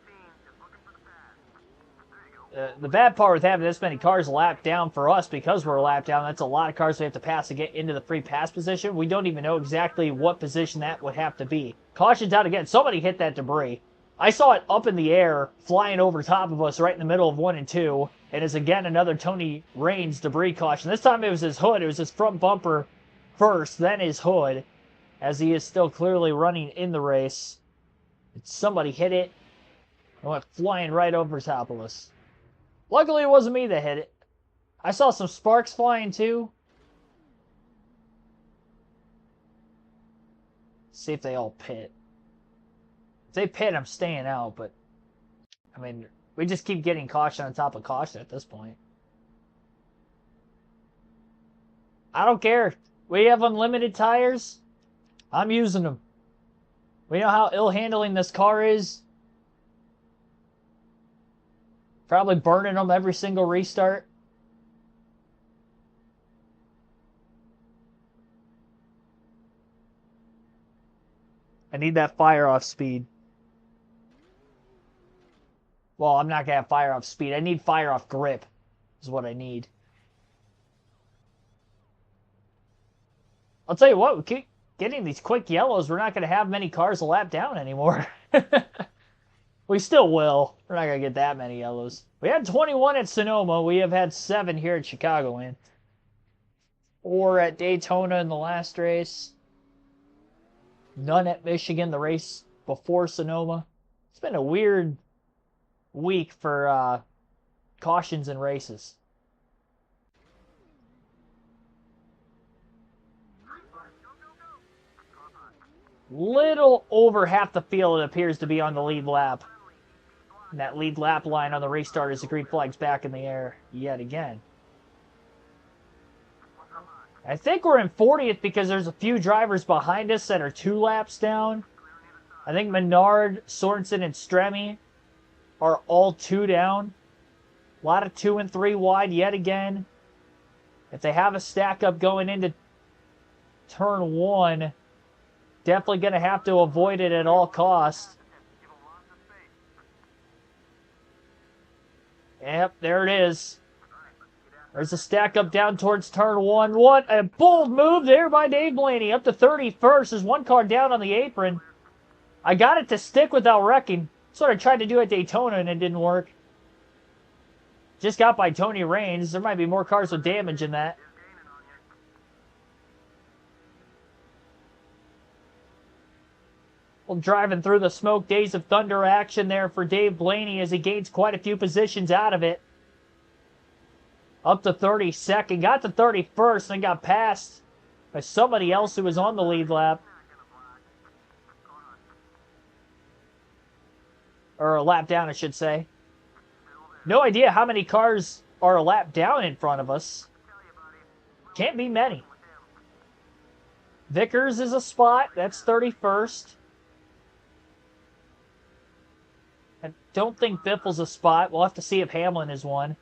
The bad part with having this many cars lapped down for us, because we're lapped down, that's a lot of cars we have to pass to get into the free pass position. We don't even know exactly what position that would have to be. Caution's out again. Somebody hit that debris. I saw it up in the air, flying over top of us right in the middle of 1 and 2. And is again another Tony Raines debris caution. This time it was his hood. It was his front bumper first, then his hood, as he is still clearly running in the race. Somebody hit it and went flying right over top of us. Luckily, it wasn't me that hit it. I saw some sparks flying too. See if they all pit. If they pit, I'm staying out, but I mean, we just keep getting caution on top of caution at this point. I don't care. We have unlimited tires. I'm using them. We know how ill-handling this car is. Probably burning them every single restart. I need that fire-off speed. Well, I'm not going to have fire-off speed. I need fire-off grip is what I need. I'll tell you what, we keep getting these quick yellows. We're not going to have many cars a lap down anymore. We still will. We're not going to get that many yellows. We had 21 at Sonoma. We have had 7 here at Chicagoland. 4 at Daytona in the last race. None at Michigan, the race before Sonoma. It's been a weird week for cautions and races. Little over half the field, it appears to be on the lead lap. And that lead lap line on the restart is the green flag's back in the air yet again. I think we're in 40th because there's a few drivers behind us that are 2 laps down. I think Menard, Sorensen, and Stremme are all 2 down. A lot of 2 and 3 wide yet again. If they have a stack up going into turn 1, definitely going to have to avoid it at all costs. Yep, there it is. There's a stack up down towards turn 1. What a bold move there by Dave Blaney. Up to 31st. There's one car down on the apron. I got it to stick without wrecking. That's what I tried to do at Daytona and it didn't work. Just got by Tony Raines. There might be more cars with damage in that. Well, driving through the smoke days of thunder action there for Dave Blaney as he gains quite a few positions out of it. Up to 32nd, got to 31st, and got passed by somebody else who was on the lead lap. Or a lap down, I should say. No idea how many cars are a lap down in front of us. Can't be many. Vickers is a spot. That's 31st. I don't think Biffle's a spot. We'll have to see if Hamlin is one.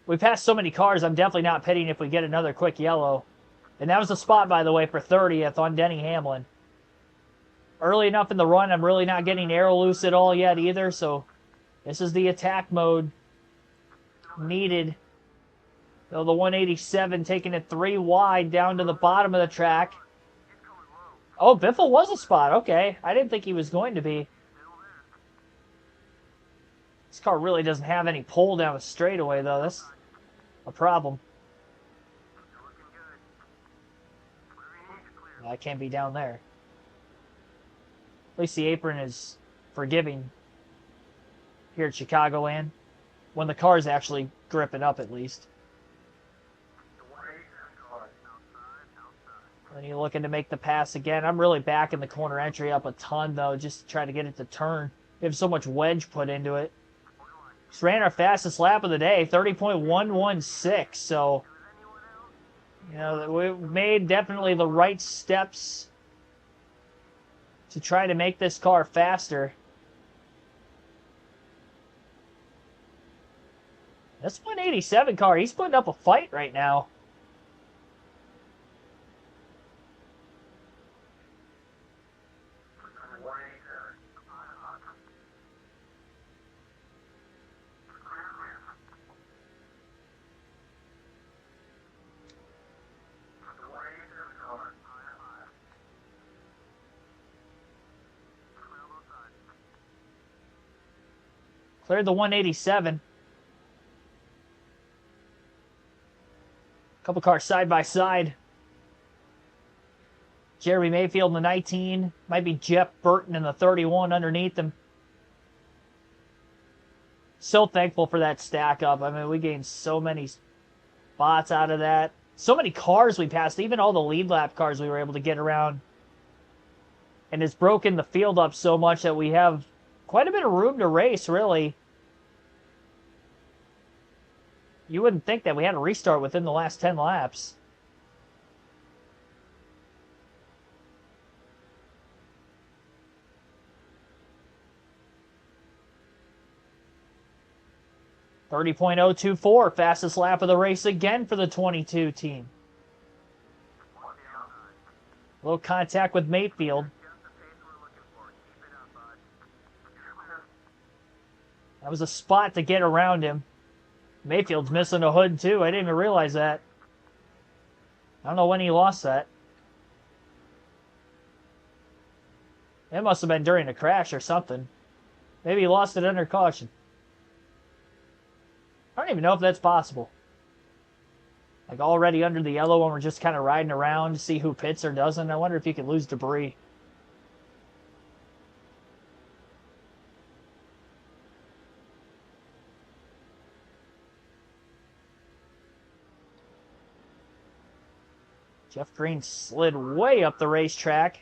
We passed so many cars, I'm definitely not pitting if we get another quick yellow. And that was a spot, by the way, for 30th on Denny Hamlin. Early enough in the run, I'm really not getting aero loose at all yet either, so this is the attack mode needed. So the 187 taking it 3 wide down to the bottom of the track. Oh, Biffle was a spot. Okay. I didn't think he was going to be. This car really doesn't have any pull down the straightaway, though. That's a problem. I can't be down there. At least the apron is forgiving here at Chicagoland. When the car's actually gripping up, at least. And you're looking to make the pass again. I'm really backing the corner entry up a ton, though, just to try to get it to turn. We have so much wedge put into it. Just ran our fastest lap of the day, 30.116. So, you know, we've made definitely the right steps to try to make this car faster. This 187 car, he's putting up a fight right now. Cleared the 187. Couple cars side by side. Jeremy Mayfield in the 19. Might be Jeff Burton in the 31 underneath him. So thankful for that stack up. I mean, we gained so many spots out of that. So many cars we passed. Even all the lead lap cars we were able to get around. And it's broken the field up so much that we have quite a bit of room to race, really. You wouldn't think that we had a restart within the last 10 laps. .024, fastest lap of the race again for the 22 team. A little contact with Mayfield. That was a spot to get around him. Mayfield's missing a hood too. I didn't even realize that. I don't know when he lost that. It must have been during a crash or something. Maybe he lost it under caution. I don't even know if that's possible. Like already under the yellow when we're just kind of riding around to see who pits or doesn't. I wonder if you could lose debris. Jeff Green slid way up the racetrack.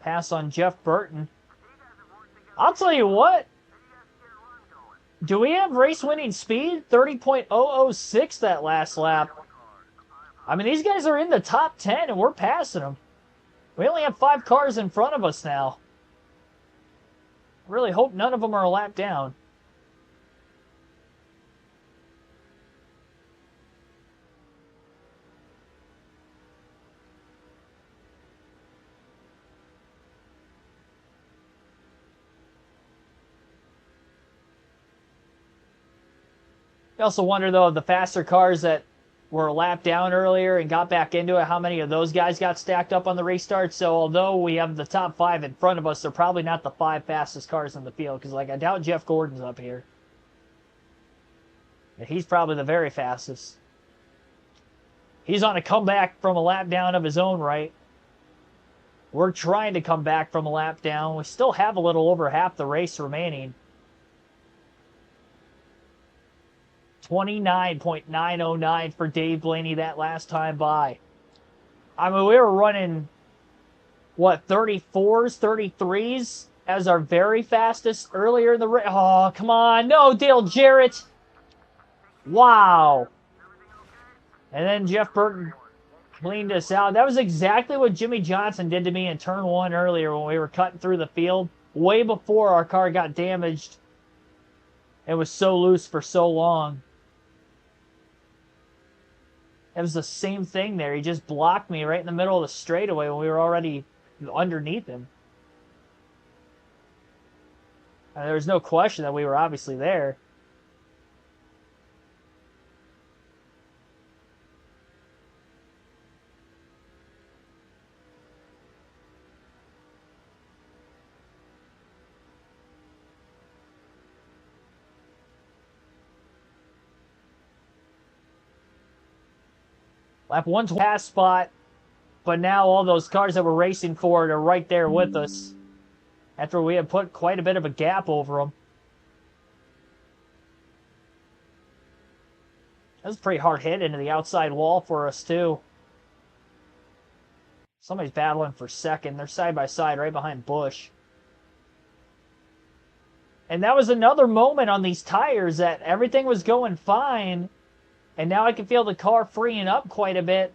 Pass on Jeff Burton. I'll tell you what. Do we have race-winning speed? 30.006 that last lap. I mean, these guys are in the top 10 and we're passing them. We only have 5 cars in front of us now. I really hope none of them are a lap down. I also wonder, though, of the faster cars that were a lap down earlier and got back into it, how many of those guys got stacked up on the restart. So although we have the top 5 in front of us, they're probably not the 5 fastest cars in the field. Because, like, I doubt Jeff Gordon's up here. But he's probably the very fastest. He's on a comeback from a lap down of his own right. We're trying to come back from a lap down. We still have a little over half the race remaining. 29.909 for Dave Blaney that last time by. I mean, we were running, what, 34s, 33s as our very fastest earlier in the race. Oh, come on. No, Dale Jarrett. Wow. And then Jeff Burton cleaned us out. That was exactly what Jimmy Johnson did to me in turn 1 earlier when we were cutting through the field, way before our car got damaged. It was so loose for so long. It was the same thing there. He just blocked me right in the middle of the straightaway when we were already underneath him. And there was no question that we were obviously there. Lap 120 pass spot, but now all those cars that we're racing for it are right there with us after we had put quite a bit of a gap over them. That was a pretty hard hit into the outside wall for us, too. Somebody's battling for second. They're side by side right behind Busch. And that was another moment on these tires that everything was going fine. And now I can feel the car freeing up quite a bit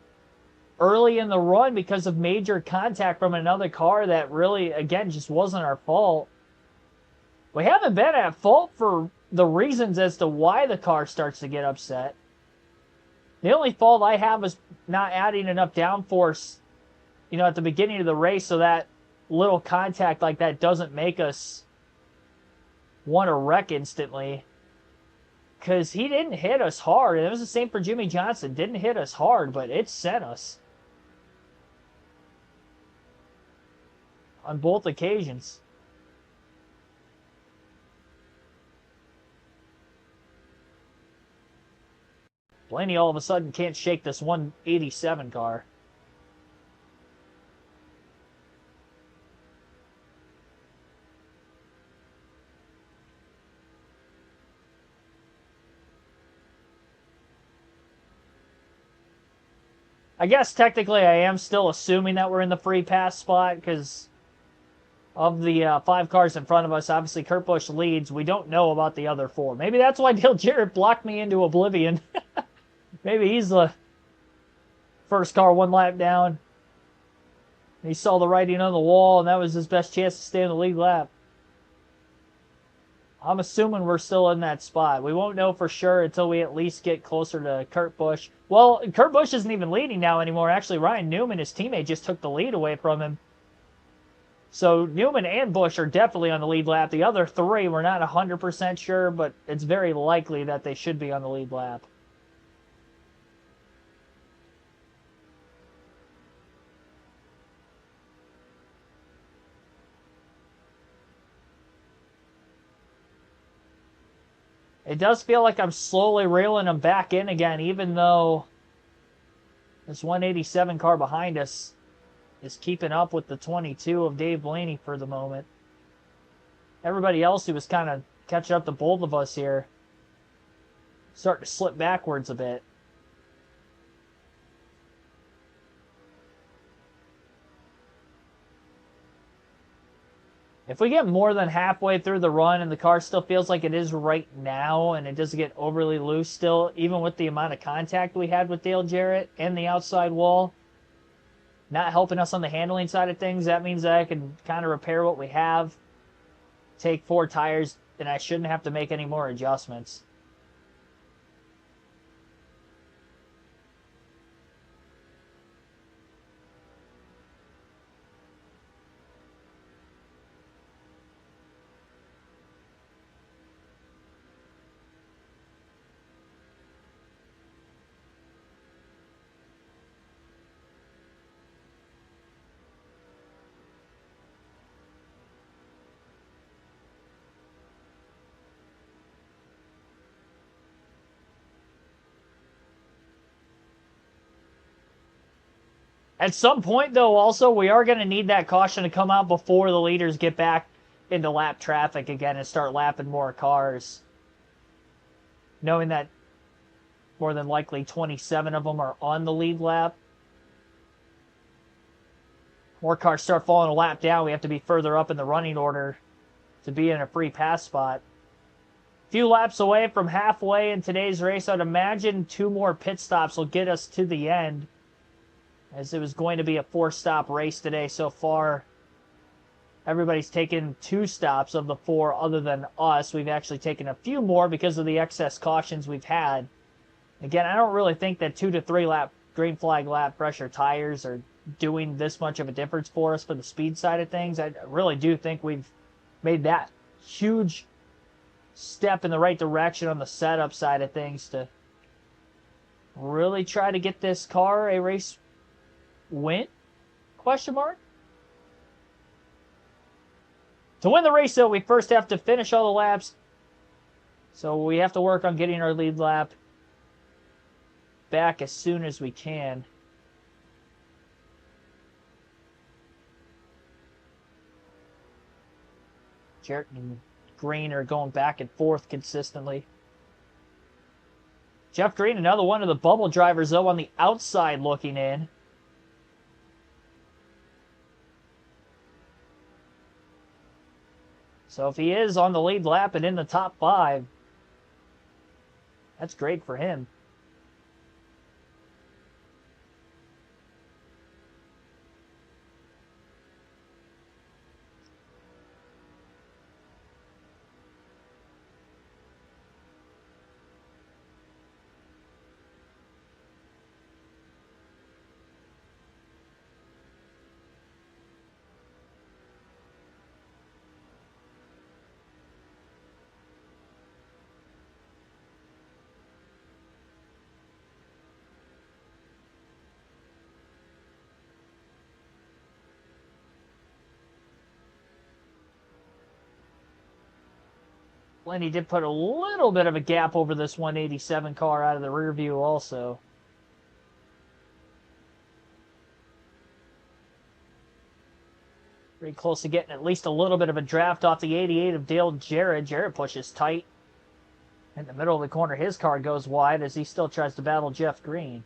early in the run because of major contact from another car that really, again, just wasn't our fault. We haven't been at fault for the reasons as to why the car starts to get upset. The only fault I have is not adding enough downforce, at the beginning of the race so that little contact like that doesn't make us want to wreck instantly. Because he didn't hit us hard. And it was the same for Jimmy Johnson. Didn't hit us hard, but it sent us. On both occasions. Blaney all of a sudden can't shake this 187 car. I guess technically I am still assuming that we're in the free pass spot because of the 5 cars in front of us. Obviously, Kurt Busch leads. We don't know about the other 4. Maybe that's why Dale Jarrett blocked me into oblivion. Maybe he's the first car 1 lap down. He saw the writing on the wall, and that was his best chance to stay in the lead lap. I'm assuming we're still in that spot. We won't know for sure until we at least get closer to Kurt Busch. Well, Kurt Busch isn't even leading now anymore. Actually, Ryan Newman, his teammate, just took the lead away from him. So Newman and Busch are definitely on the lead lap. The other 3, we're not 100% sure, but it's very likely that they should be on the lead lap. It does feel like I'm slowly reeling them back in again, even though this 187 car behind us is keeping up with the 22 of Dave Blaney for the moment. Everybody else who was kind of catching up to both of us here starting to slip backwards a bit. If we get more than halfway through the run and the car still feels like it is right now and it doesn't get overly loose still, even with the amount of contact we had with Dale Jarrett and the outside wall, not helping us on the handling side of things, that means that I can kind of repair what we have, take 4 tires, and I shouldn't have to make any more adjustments. At some point, though, also, we are going to need that caution to come out before the leaders get back into lap traffic again and start lapping more cars. Knowing that more than likely 27 of them are on the lead lap. More cars start falling a lap down, we have to be further up in the running order to be in a free pass spot. A few laps away from halfway in today's race. I'd imagine 2 more pit stops will get us to the end, as it was going to be a 4-stop race today so far. Everybody's taken 2 stops of the 4 other than us. We've actually taken a few more because of the excess cautions we've had. Again, I don't really think that 2 to 3 lap green flag lap pressure tires are doing this much of a difference for us for the speed side of things. I really do think we've made that huge step in the right direction on the setup side of things to really try to get this car a race win? Question mark? To win the race, though, we first have to finish all the laps. So we have to work on getting our lead lap back as soon as we can. Jarrett and Green are going back and forth consistently. Jeff Green, another one of the bubble drivers, though, on the outside looking in. So if he is on the lead lap and in the top 5, that's great for him. Lenny did put a little bit of a gap over this 187 car out of the rear view also. Pretty close to getting at least a little bit of a draft off the 88 of Dale Jarrett. Jarrett pushes tight. In the middle of the corner, his car goes wide as he still tries to battle Jeff Green.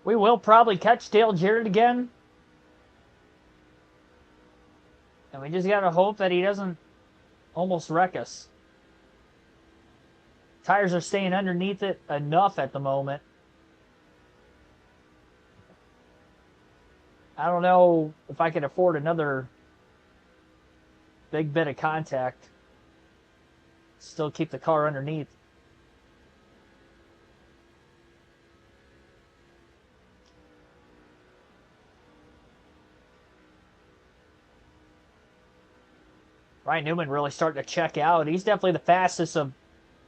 We will probably catch Dale Jarrett again. And we just gotta hope that he doesn't almost wreck us. Tires are staying underneath it enough at the moment. I don't know if I can afford another big bit of contact. Still keep the car underneath. Ryan Newman really starting to check out. He's definitely the fastest of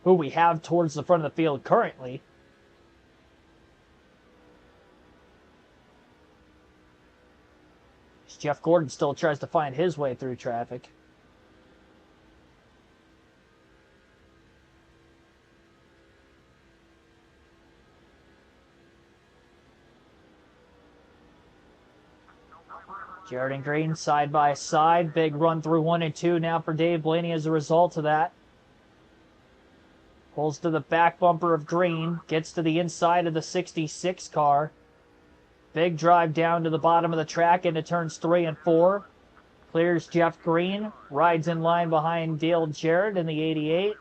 who we have towards the front of the field currently. Jeff Gordon still tries to find his way through traffic. Jarrett and Green side by side. Big run through 1 and 2 now for Dave Blaney as a result of that. Pulls to the back bumper of Green. Gets to the inside of the 66 car. Big drive down to the bottom of the track into turns 3 and 4. Clears Jeff Green. Rides in line behind Dale Jarrett in the 88.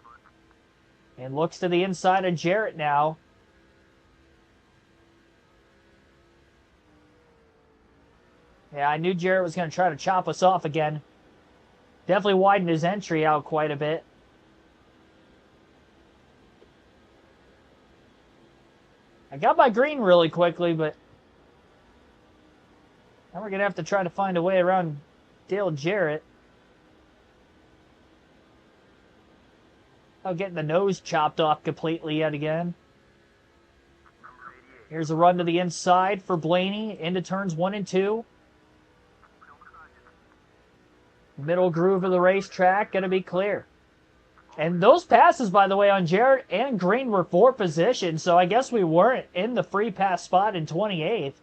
And looks to the inside of Jarrett now. Yeah, I knew Jarrett was going to try to chop us off again. Definitely widened his entry out quite a bit. I got by Green really quickly, but now we're going to have to try to find a way around Dale Jarrett. Oh, getting the nose chopped off completely yet again. Here's a run to the inside for Blaney into turns 1 and 2. Middle groove of the racetrack, going to be clear. And those passes, by the way, on Jarrett and Green were for position, so I guess we weren't in the free pass spot in 28th.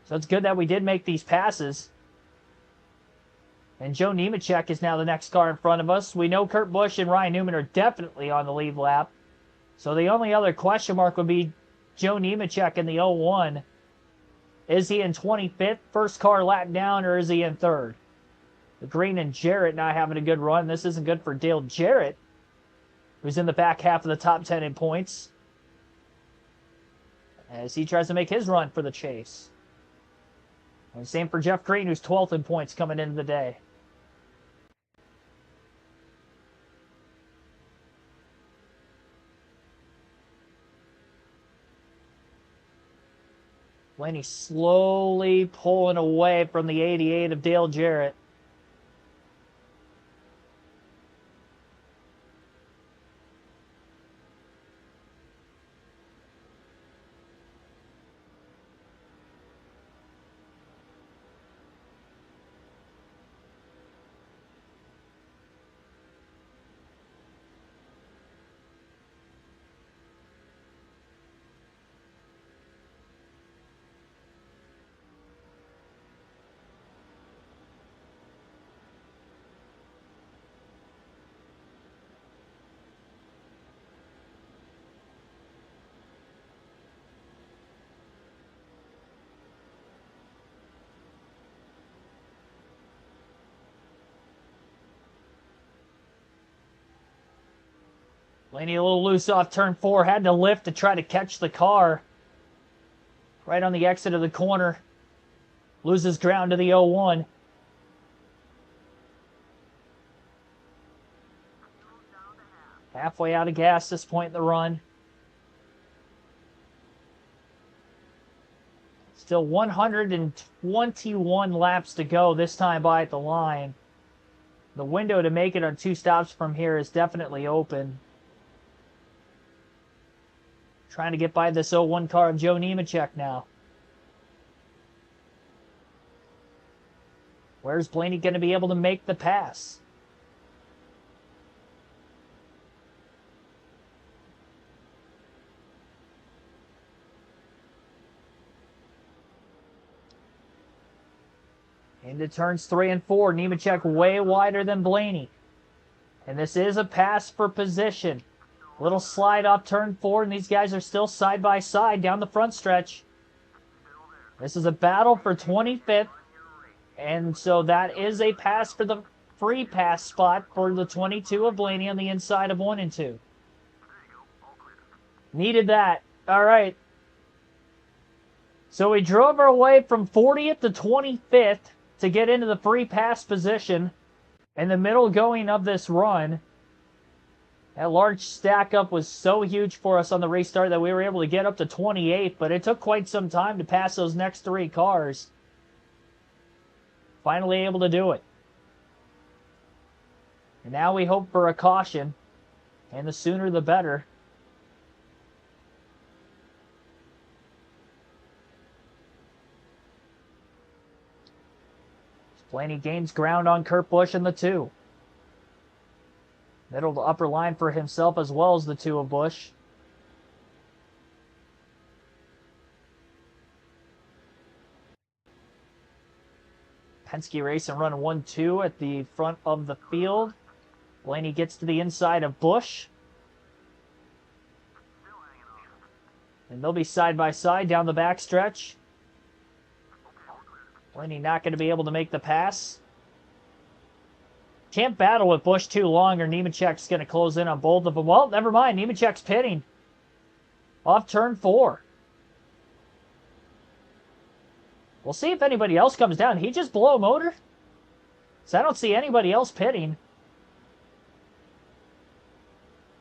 So it's good that we did make these passes. And Joe Nemechek is now the next car in front of us. We know Kurt Busch and Ryan Newman are definitely on the lead lap. So the only other question mark would be Joe Nemechek in the 01. Is he in 25th, first car lap down, or is he in 3rd? The Green and Jarrett not having a good run. This isn't good for Dale Jarrett, who's in the back half of the top 10 in points, as he tries to make his run for the chase. And same for Jeff Green, who's 12th in points coming into the day. Blaney slowly pulling away from the 88 of Dale Jarrett. Blaney a little loose off turn 4. Had to lift to try to catch the car. Right on the exit of the corner. Loses ground to the 01. Halfway out of gas this point in the run. Still 121 laps to go this time by at the line. The window to make it on 2 stops from here is definitely open. Trying to get by this 01 car of Joe Nemechek now. Where's Blaney going to be able to make the pass? Into turns 3 and 4. Nemechek way wider than Blaney. And this is a pass for position. Little slide off turn 4, and these guys are still side by side down the front stretch. This is a battle for 25th, and so that is a pass for the free pass spot for the 22 of Blaney on the inside of 1 and 2. Needed that. All right. So we drove our way from 40th to 25th to get into the free pass position in the middle going of this run. That large stack up was so huge for us on the restart that we were able to get up to 28th, but it took quite some time to pass those next 3 cars. Finally able to do it. And now we hope for a caution, and the sooner the better. Blaney gains ground on Kurt Busch in the 2. Middle to upper line for himself as well as the 2 of Busch. Penske Racing run 1-2 at the front of the field. Blaney gets to the inside of Busch. And they'll be side by side down the backstretch. Blaney not going to be able to make the pass. Can't battle with Busch too long or Nemechek's going to close in on both of them. Well, never mind. Nemechek's pitting. Off turn 4. We'll see if anybody else comes down. He just blow a motor? So I don't see anybody else pitting.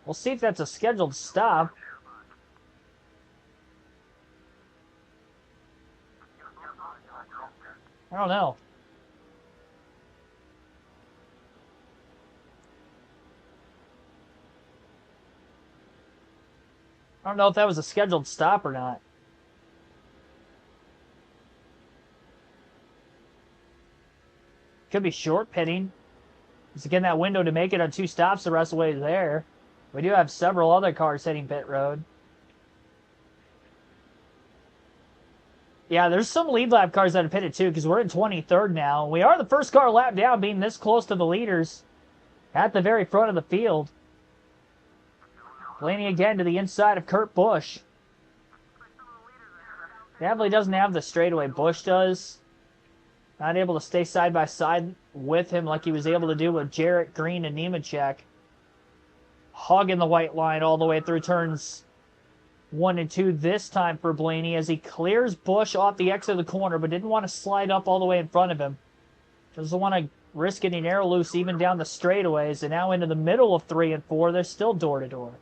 We'll see if that's a scheduled stop. I don't know. I don't know if that was a scheduled stop or not. Could be short pitting. Just again, that window to make it on 2 stops the rest of the way there. We do have several other cars hitting pit road. Yeah, there's some lead lap cars that have pitted too, because we're in 23rd now. We are the first car lap down, being this close to the leaders at the very front of the field. Blaney again to the inside of Kurt Busch. Definitely doesn't have the straightaway Busch does. Not able to stay side by side with him like he was able to do with Jarrett, Green, and Nemechek. Hogging the white line all the way through turns 1 and 2 this time for Blaney as he clears Busch off the exit of the corner, but didn't want to slide up all the way in front of him. Doesn't want to risk getting air loose even down the straightaways, and now into the middle of 3 and 4, they're still door to door.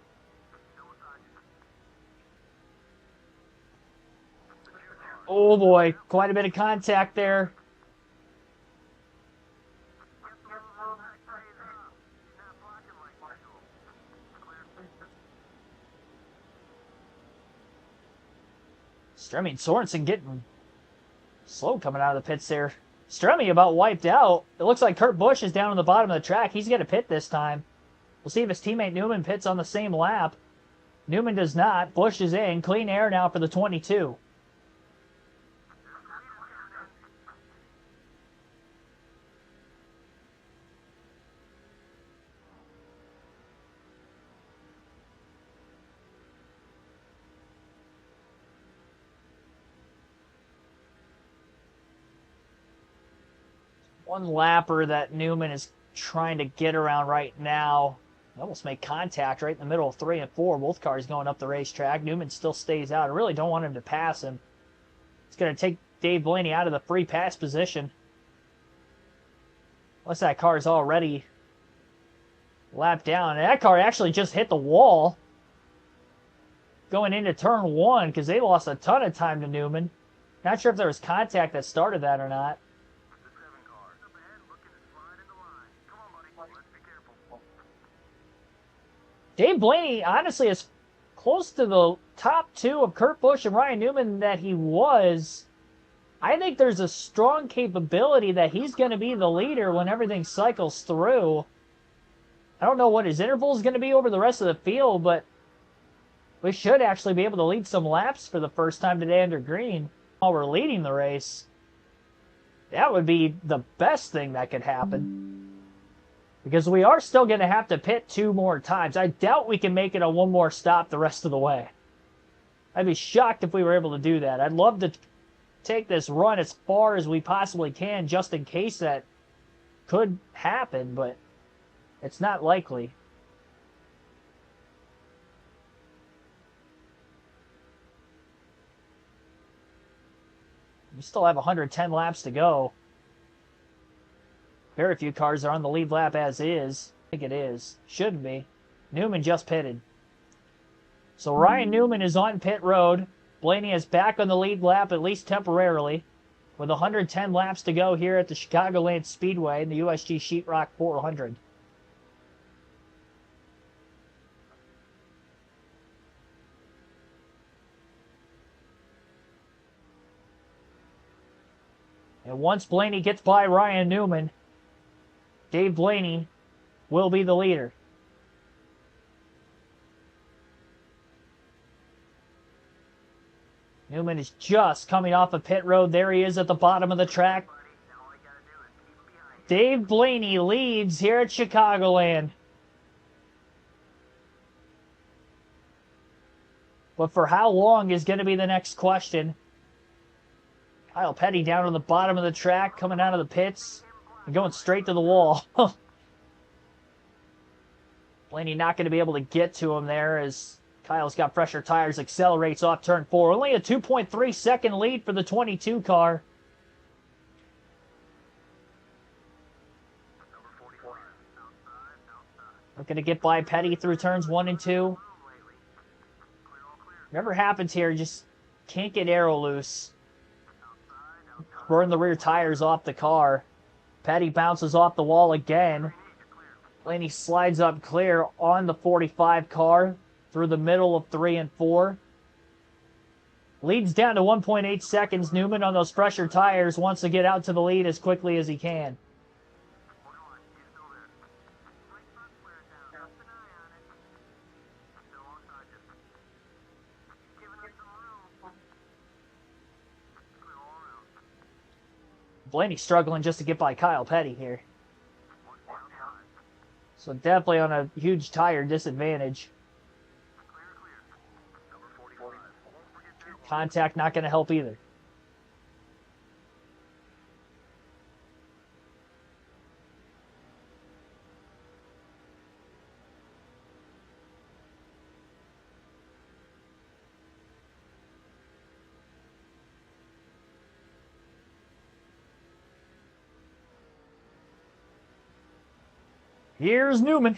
Oh boy, quite a bit of contact there. Stremme and Sorensen getting slow coming out of the pits there. Stremme about wiped out. It looks like Kurt Busch is down on the bottom of the track. He's going to pit this time. We'll see if his teammate Newman pits on the same lap. Newman does not. Busch is in. Clean air now for the 22. One lapper that Newman is trying to get around right now. Almost made contact right in the middle of 3 and 4. Both cars going up the racetrack. Newman still stays out. I really don't want him to pass him. It's going to take Dave Blaney out of the free pass position. Unless that car is already lapped down. And that car actually just hit the wall going into turn 1 because they lost a ton of time to Newman. Not sure if there was contact that started that or not. Dave Blaney, honestly, is close to the top 2 of Kurt Busch and Ryan Newman that he was. I think there's a strong capability that he's going to be the leader when everything cycles through. I don't know what his interval is going to be over the rest of the field, but we should actually be able to lead some laps for the first time today under green while we're leading the race. That would be the best thing that could happen. Because we are still going to have to pit 2 more times. I doubt we can make it on 1 more stop the rest of the way. I'd be shocked if we were able to do that. I'd love to take this run as far as we possibly can just in case that could happen, but it's not likely. We still have 110 laps to go. Very few cars are on the lead lap as is. I think it is. Shouldn't be. Newman just pitted. So Ryan Newman is on pit road. Blaney is back on the lead lap, at least temporarily, with 110 laps to go here at the Chicagoland Speedway in the USG Sheetrock 400. And once Blaney gets by Ryan Newman, Dave Blaney will be the leader. Newman is just coming off of pit road. There he is at the bottom of the track. Dave Blaney leads here at Chicagoland. But for how long is going to be the next question. Kyle Petty down on the bottom of the track, coming out of the pits and going straight to the wall. Blaney not going to be able to get to him there as Kyle's got fresher tires, accelerates off turn 4. Only a 2.3 second lead for the 22 car. Looking to get by Petty through turns 1 and 2. Whatever happens here, just can't get aero loose. Burn the rear tires off the car. Petty bounces off the wall again. Blaney slides up clear on the 45 car through the middle of 3 and 4. Leads down to 1.8 seconds. Newman on those fresher tires wants to get out to the lead as quickly as he can. Blaney struggling just to get by Kyle Petty here. So definitely on a huge tire disadvantage. Contact not going to help either. Here's Newman.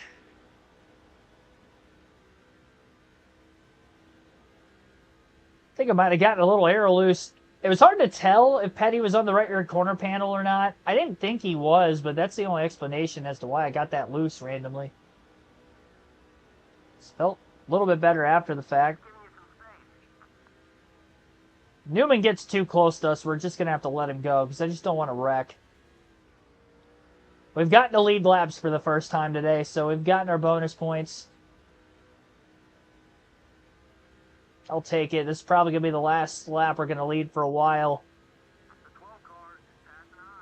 I think I might have gotten a little aero loose. It was hard to tell if Petty was on the right rear corner panel or not. I didn't think he was, but that's the only explanation as to why I got that loose randomly. It felt a little bit better after the fact. Newman gets too close to us. We're just going to have to let him go because I just don't want to wreck. We've gotten to lead laps for the first time today, so we've gotten our bonus points. I'll take it. This is probably going to be the last lap we're going to lead for a while.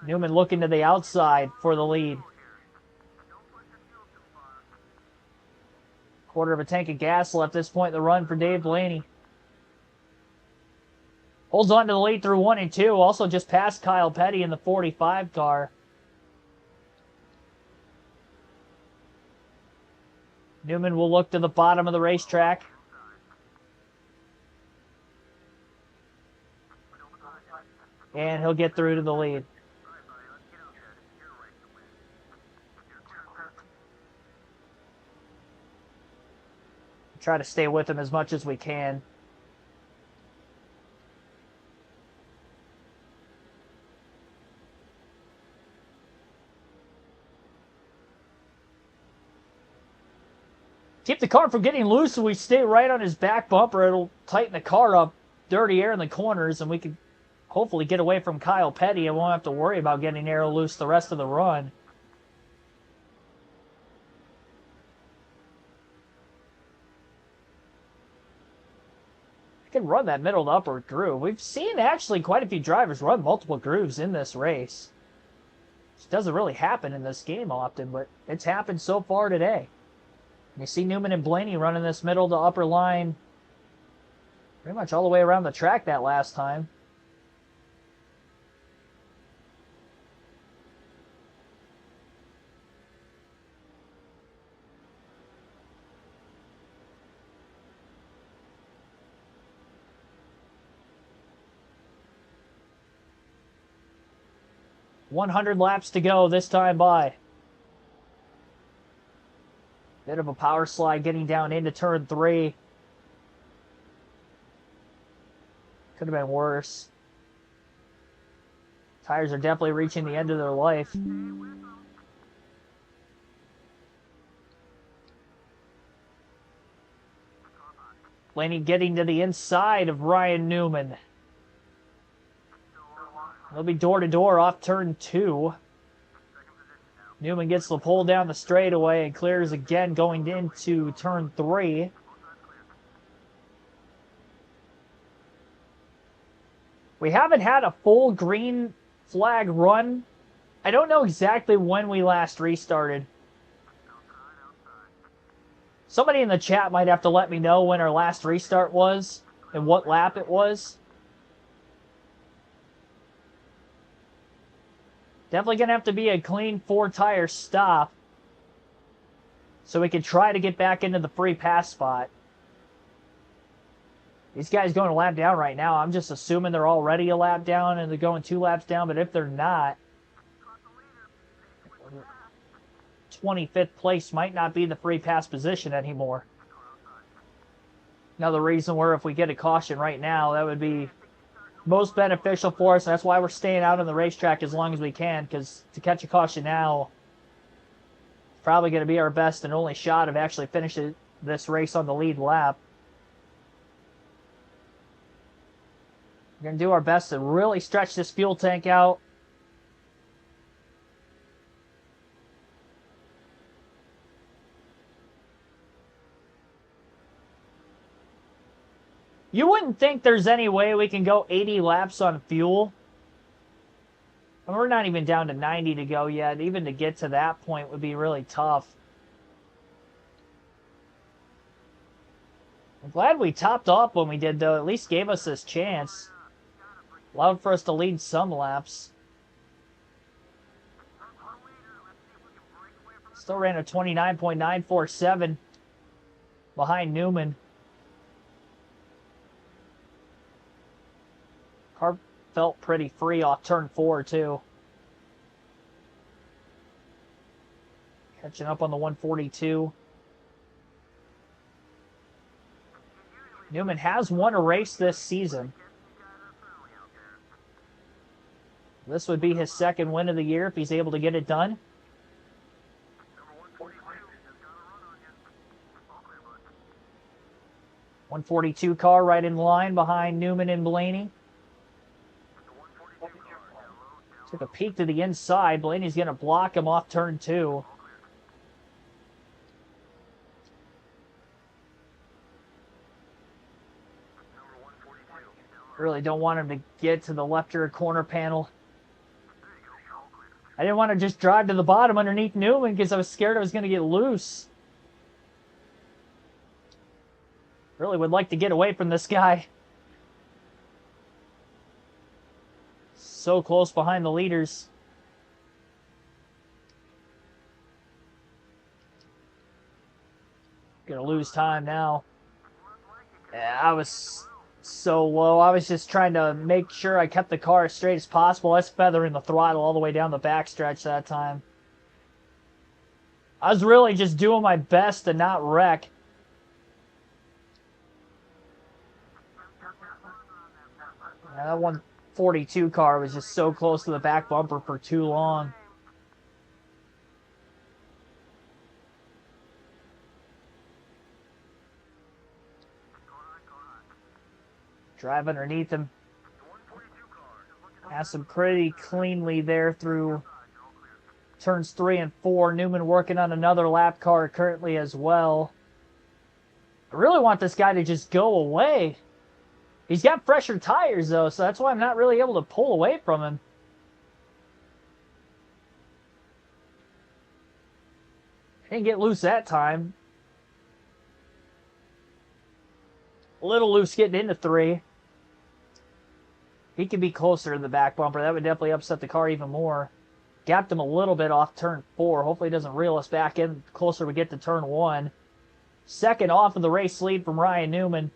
Newman looking to the outside for the lead. Quarter of a tank of gas left at this point in the run for Dave Blaney. Holds on to the lead through 1 and 2. Also just passed Kyle Petty in the 45 car. Newman will look to the bottom of the racetrack. And he'll get through to the lead. Try to stay with him as much as we can. Keep the car from getting loose so we stay right on his back bumper. It'll tighten the car up. Dirty air in the corners, and we can hopefully get away from Kyle Petty and won't have to worry about getting aero loose the rest of the run. I can run that middle to upper groove. We've seen actually quite a few drivers run multiple grooves in this race. Which doesn't really happen in this game often, but it's happened so far today. You see Newman and Blaney running this middle to upper line pretty much all the way around the track that last time. .100 laps to go this time by. Bit of a power slide getting down into turn 3. Could have been worse. Tires are definitely reaching the end of their life. Blaney getting to the inside of Ryan Newman. He'll be door-to-door off turn 2. Newman gets the pole down the straightaway and clears again going into turn 3. We haven't had a full green flag run. I don't know exactly when we last restarted. Somebody in the chat might have to let me know when our last restart was and what lap it was. Definitely going to have to be a clean 4-tire stop so we can try to get back into the free pass spot. These guys going a lap down right now. I'm just assuming they're already a lap down and they're going 2 laps down, but if they're not, 25th place might not be the free pass position anymore. Another reason where if we get a caution right now, that would be most beneficial for us. That's why we're staying out on the racetrack as long as we can, because to catch a caution now is probably going to be our best and only shot of actually finishing this race on the lead lap. We're going to do our best to really stretch this fuel tank out. You wouldn't think there's any way we can go 80 laps on fuel. And we're not even down to 90 to go yet. Even to get to that point would be really tough. I'm glad we topped off when we did, though. At least gave us this chance. Allowed for us to lead some laps. Still ran a 29.947 behind Newman. Car felt pretty free off turn 4, too. Catching up on the 142. Newman has won a race this season. This would be his second win of the year if he's able to get it done. .142 car right in line behind Newman and Blaney. Took a peek to the inside. Blaney's going to block him off turn 2. Really don't want him to get to the left rear corner panel. I didn't want to just drive to the bottom underneath Newman because I was scared I was going to get loose. Really would like to get away from this guy. So close behind the leaders. Gonna lose time now. Yeah, I was so low. I was just trying to make sure I kept the car as straight as possible. I was feathering the throttle all the way down the backstretch that time. I was really just doing my best to not wreck. That 142 car was just so close to the back bumper for too long. Drive underneath him. Has him pretty cleanly there through turns 3 and 4. Newman working on another lap car currently as well. I really want this guy to just go away. He's got fresher tires, though, so that's why I'm not really able to pull away from him. Didn't get loose that time. A little loose getting into 3. He could be closer to the back bumper. That would definitely upset the car even more. Gapped him a little bit off turn 4. Hopefully he doesn't reel us back in closer we get to turn 1. Second off of the race lead from Ryan Newman.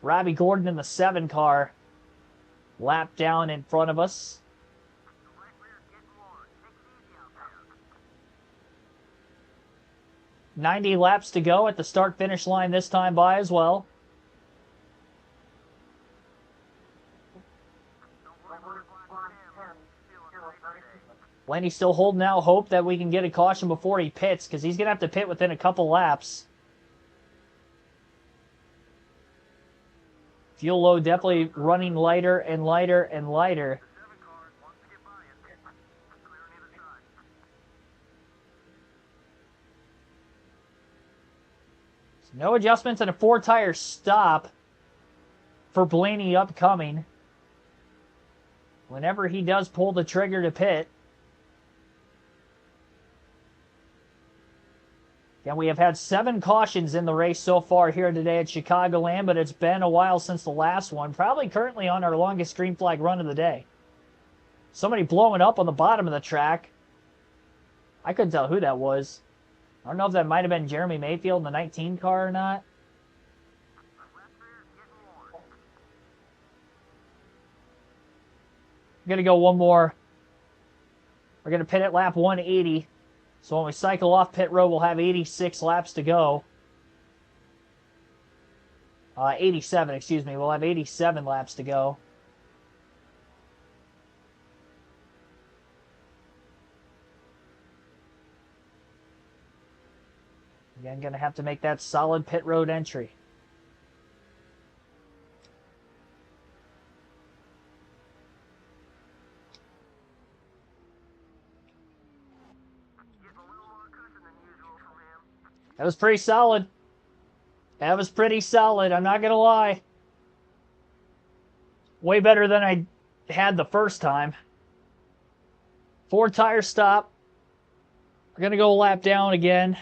Robbie Gordon in the 7 car. Lap down in front of us. .90 laps to go at the start-finish line this time by as well. Blaney's still holding out hope that we can get a caution before he pits, because he's going to have to pit within a couple laps. Fuel load definitely running lighter and lighter and lighter. No adjustments and a 4-tire stop for Blaney upcoming. Whenever he does pull the trigger to pit. And we have had 7 cautions in the race so far here today at Chicagoland, but it's been a while since the last one. Probably currently on our longest green flag run of the day. Somebody blowing up on the bottom of the track. I couldn't tell who that was. I don't know if that might have been Jeremy Mayfield in the 19 car or not. I'm going to go one more. We're going to pit at lap 180. So when we cycle off pit road, we'll have 86 laps to go. 87, excuse me. We'll have 87 laps to go. Again, going to have to make that solid pit road entry. That was pretty solid. That was pretty solid, I'm not going to lie. Way better than I had the first time. 4-tire stop. We're going to go a lap down again.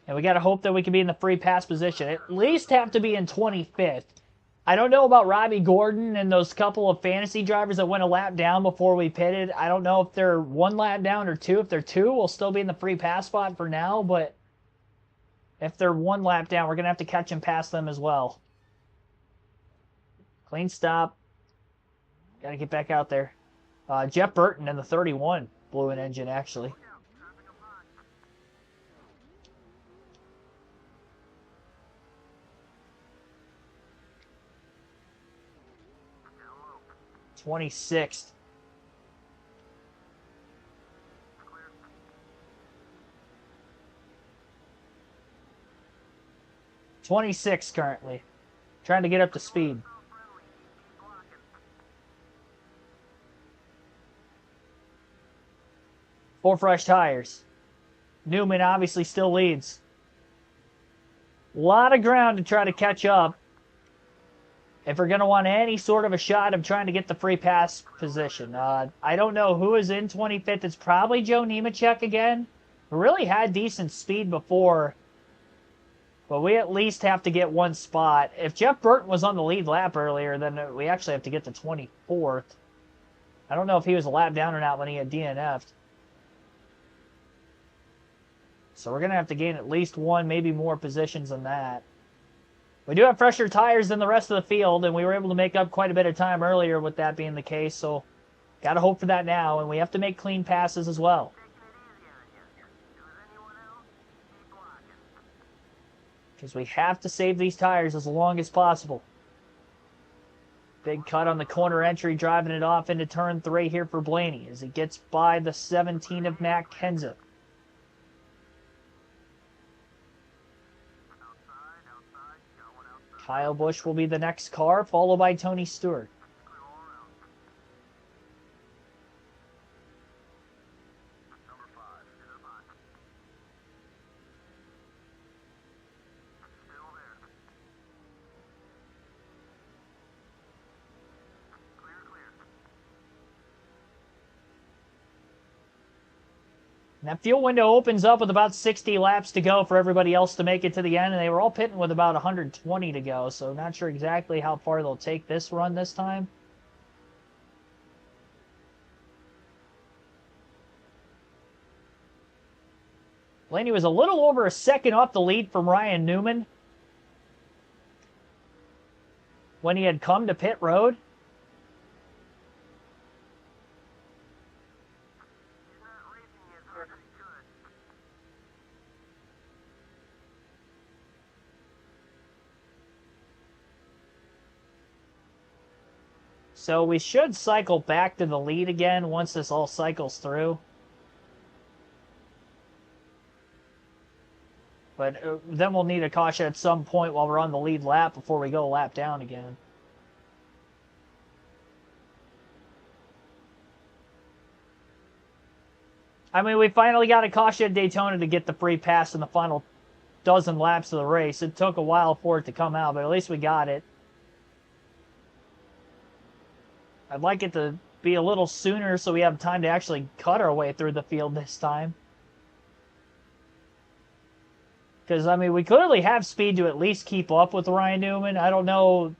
And we got to hope that we can be in the free pass position. At least have to be in 25th. I don't know about Robbie Gordon and those couple of fantasy drivers that went a lap down before we pitted. I don't know if they're 1 lap down or 2. If they're 2, we'll still be in the free pass spot for now. But if they're 1 lap down, we're going to have to catch and pass them as well. Clean stop. Got to get back out there. Jeff Burton in the 31 blew an engine, actually. '26th. '26 currently. Trying to get up to speed. Four fresh tires. Newman obviously still leads. A lot of ground to try to catch up. If we're going to want any sort of a shot of trying to get the free pass position. I don't know who is in 25th. It's probably Joe Nemechek again. We really had decent speed before. But we at least have to get 1 spot. If Jeff Burton was on the lead lap earlier, then we actually have to get to 24th. I don't know if he was a lap down or not when he had DNF'd. So we're going to have to gain at least 1, maybe more positions than that. We do have fresher tires than the rest of the field, and we were able to make up quite a bit of time earlier with that being the case, so got to hope for that now, and we have to make clean passes as well. Because we have to save these tires as long as possible. Big cut on the corner entry, driving it off into turn 3 here for Blaney as he gets by the 17 of Matt Kenseth. Kyle Busch will be the next car, followed by Tony Stewart. And that fuel window opens up with about 60 laps to go for everybody else to make it to the end, and they were all pitting with about 120 to go, so not sure exactly how far they'll take this run this time. Blaney was a little over a second off the lead from Ryan Newman when he had come to pit road. So we should cycle back to the lead again once this all cycles through. But then we'll need a caution at some point while we're on the lead lap before we go a lap down again. I mean, we finally got a caution at Daytona to get the free pass in the final dozen laps of the race. It took a while for it to come out, but at least we got it. I'd like it to be a little sooner so we have time to actually cut our way through the field this time. Because, I mean, we clearly have speed to at least keep up with Ryan Newman. I don't know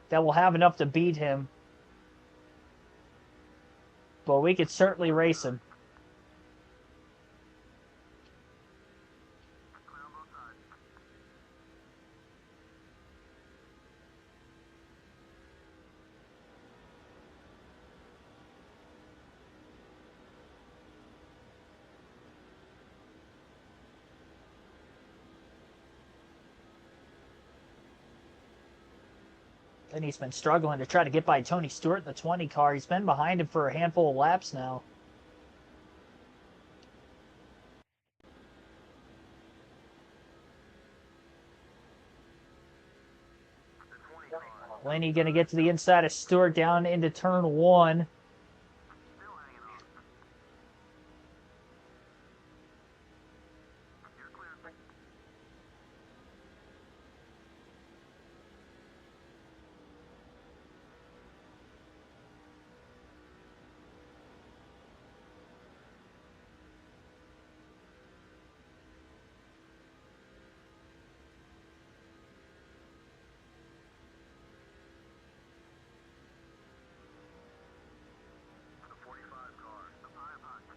that we'll have enough to beat him. But we could certainly race him. And he's been struggling to try to get by Tony Stewart in the 20 car. He's been behind him for a handful of laps now. Laney going to get to the inside of Stewart down into turn 1.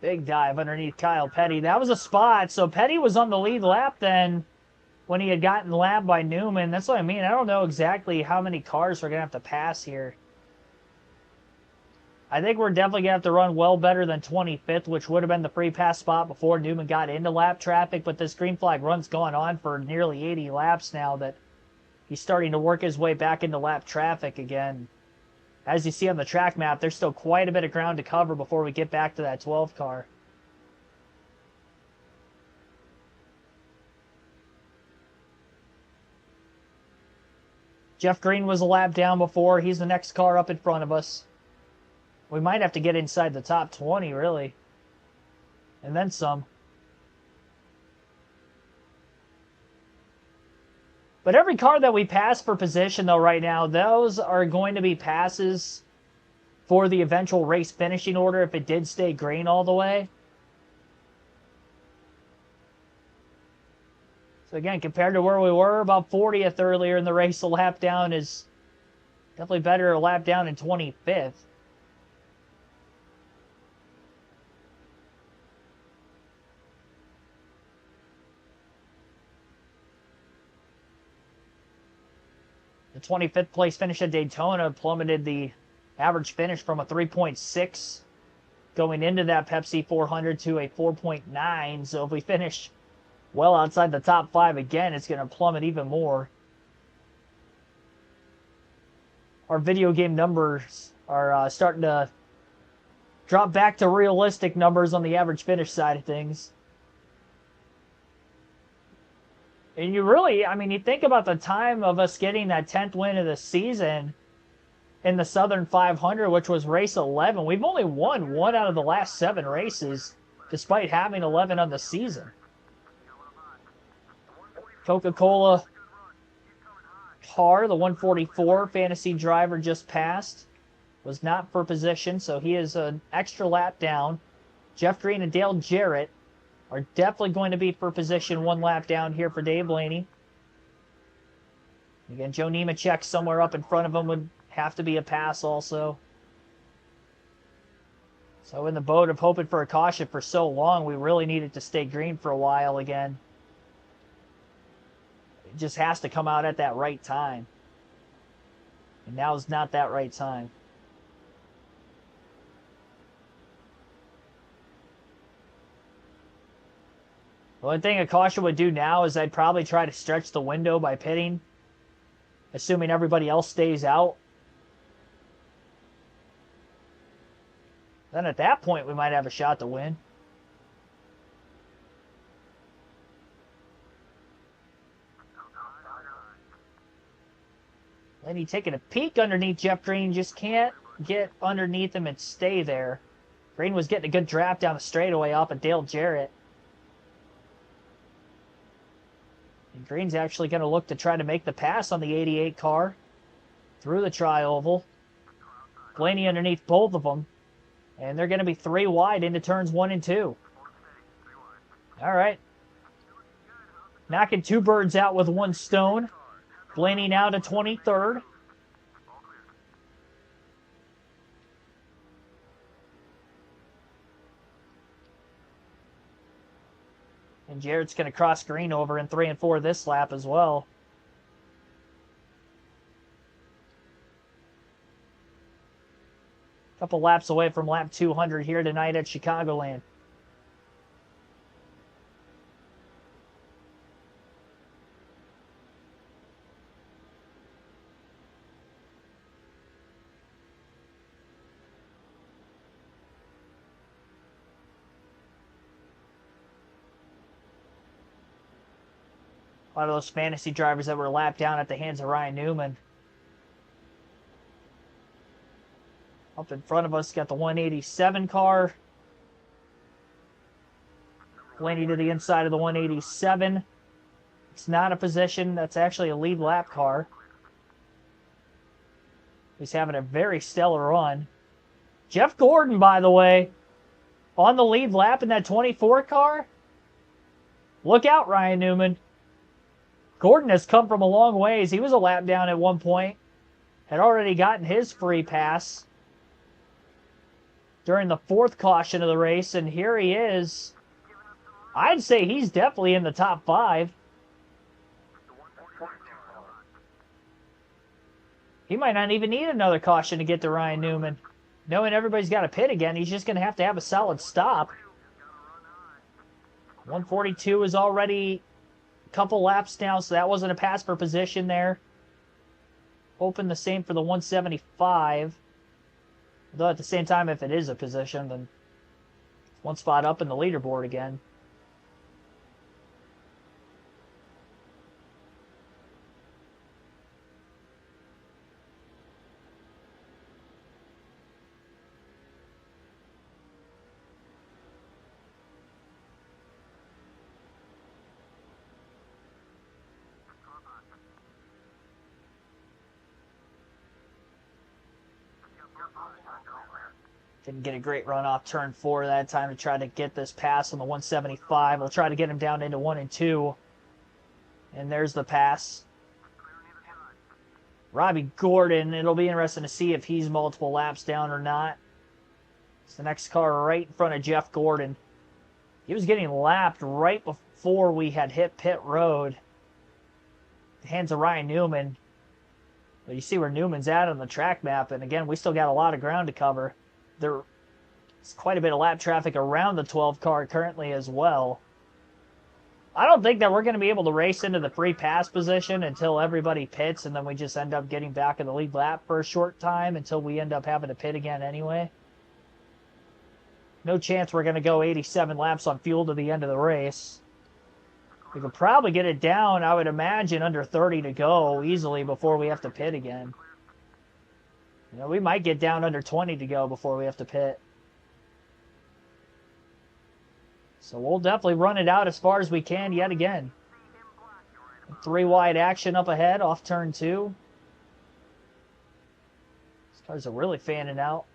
Big dive underneath Kyle Petty. That was a spot. So Petty was on the lead lap then when he had gotten lapped by Newman. That's what I mean. I don't know exactly how many cars we're going to have to pass here. I think we're definitely going to have to run well better than 25th, which would have been the free pass spot before Newman got into lap traffic. But this green flag run's gone on for nearly 80 laps now that he's starting to work his way back into lap traffic again. As you see on the track map, there's still quite a bit of ground to cover before we get back to that 12 car. Jeff Green was a lap down before. He's the next car up in front of us. We might have to get inside the top 20, really. And then some. But every car that we pass for position, though, right now, those are going to be passes for the eventual race finishing order if it did stay green all the way. So again, compared to where we were, about 40th earlier in the race, a lap down is definitely better a lap down in 25th. The 25th place finish at Daytona plummeted the average finish from a 3.6 going into that Pepsi 400 to a 4.9. So if we finish well outside the top 5 again, it's going to plummet even more. Our video game numbers are starting to drop back to realistic numbers on the average finish side of things. And you really, I mean, you think about the time of us getting that 10th win of the season in the Southern 500, which was race 11. We've only won 1 out of the last 7 races, despite having 11 on the season. Coca-Cola car, the 144 fantasy driver just passed, was not for position, so he is an extra lap down. Jeff Green and Dale Jarrett are definitely going to be for position 1 lap down here for Dave Blaney. Again, Joe Nemechek somewhere up in front of him would have to be a pass also. So in the boat of hoping for a caution for so long, we really needed to stay green for a while again. It just has to come out at that right time. And now is not that right time. The only thing a caution would do now is I'd probably try to stretch the window by pitting, assuming everybody else stays out. Then at that point, we might have a shot to win. Lenny taking a peek underneath Jeff Green, just can't get underneath him and stay there. Green was getting a good draft down the straightaway off of Dale Jarrett. And Green's actually going to look to try to make the pass on the 88 car through the tri-oval. Blaney underneath both of them. And they're going to be 3 wide into turns 1 and 2. All right. Knocking 2 birds out with 1 stone. Blaney now to 23rd. And Jarrett's going to cross Green over in 3 and 4 this lap as well. Couple laps away from lap 200 here tonight at Chicagoland. A lot of those fantasy drivers that were lapped down at the hands of Ryan Newman. Up in front of us, got the 187 car. Blaney to the inside of the 187. It's not a position. That's actually a lead lap car. He's having a very stellar run. Jeff Gordon, by the way, on the lead lap in that 24 car. Look out, Ryan Newman. Gordon has come from a long ways. He was a lap down at one point. Had already gotten his free pass during the 4th caution of the race, and here he is. I'd say he's definitely in the top 5. He might not even need another caution to get to Ryan Newman. Knowing everybody's got to pit again, he's just going to have a solid stop. 142 is already a couple laps now, so that wasn't a pass for position there. Hoping the same for the 175. Though at the same time, if it is a position, then 1 spot up in the leaderboard again. Didn't get a great run off turn 4 that time to try to get this pass on the 175. We'll try to get him down into 1 and 2. And there's the pass. Robbie Gordon, it'll be interesting to see if he's multiple laps down or not. It's the next car right in front of Jeff Gordon. He was getting lapped right before we had hit pit road. The hands of Ryan Newman. But you see where Newman's at on the track map. And again, we still got a lot of ground to cover. There's quite a bit of lap traffic around the 12 car currently as well. I don't think that we're going to be able to race into the free pass position until everybody pits, and then we just end up getting back in the lead lap for a short time until we end up having to pit again anyway. No chance we're going to go 87 laps on fuel to the end of the race. We could probably get it down, I would imagine, under 30 to go easily before we have to pit again. You know, we might get down under 20 to go before we have to pit. So we'll definitely run it out as far as we can yet again. 3 wide action up ahead off turn 2. These cars are really fanning out.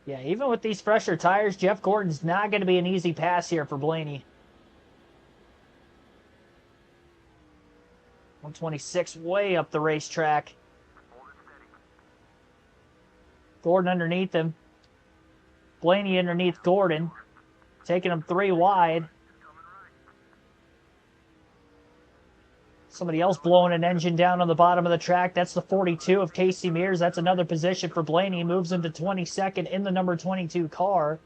Yeah, even with these fresher tires, Jeff Gordon's not going to be an easy pass here for Blaney. 126 way up the racetrack. Gordon underneath him. Blaney underneath Gordon. Taking him 3 wide. Somebody else blowing an engine down on the bottom of the track. That's the 42 of Casey Mears. That's another position for Blaney. He moves into 22nd in the number 22 car.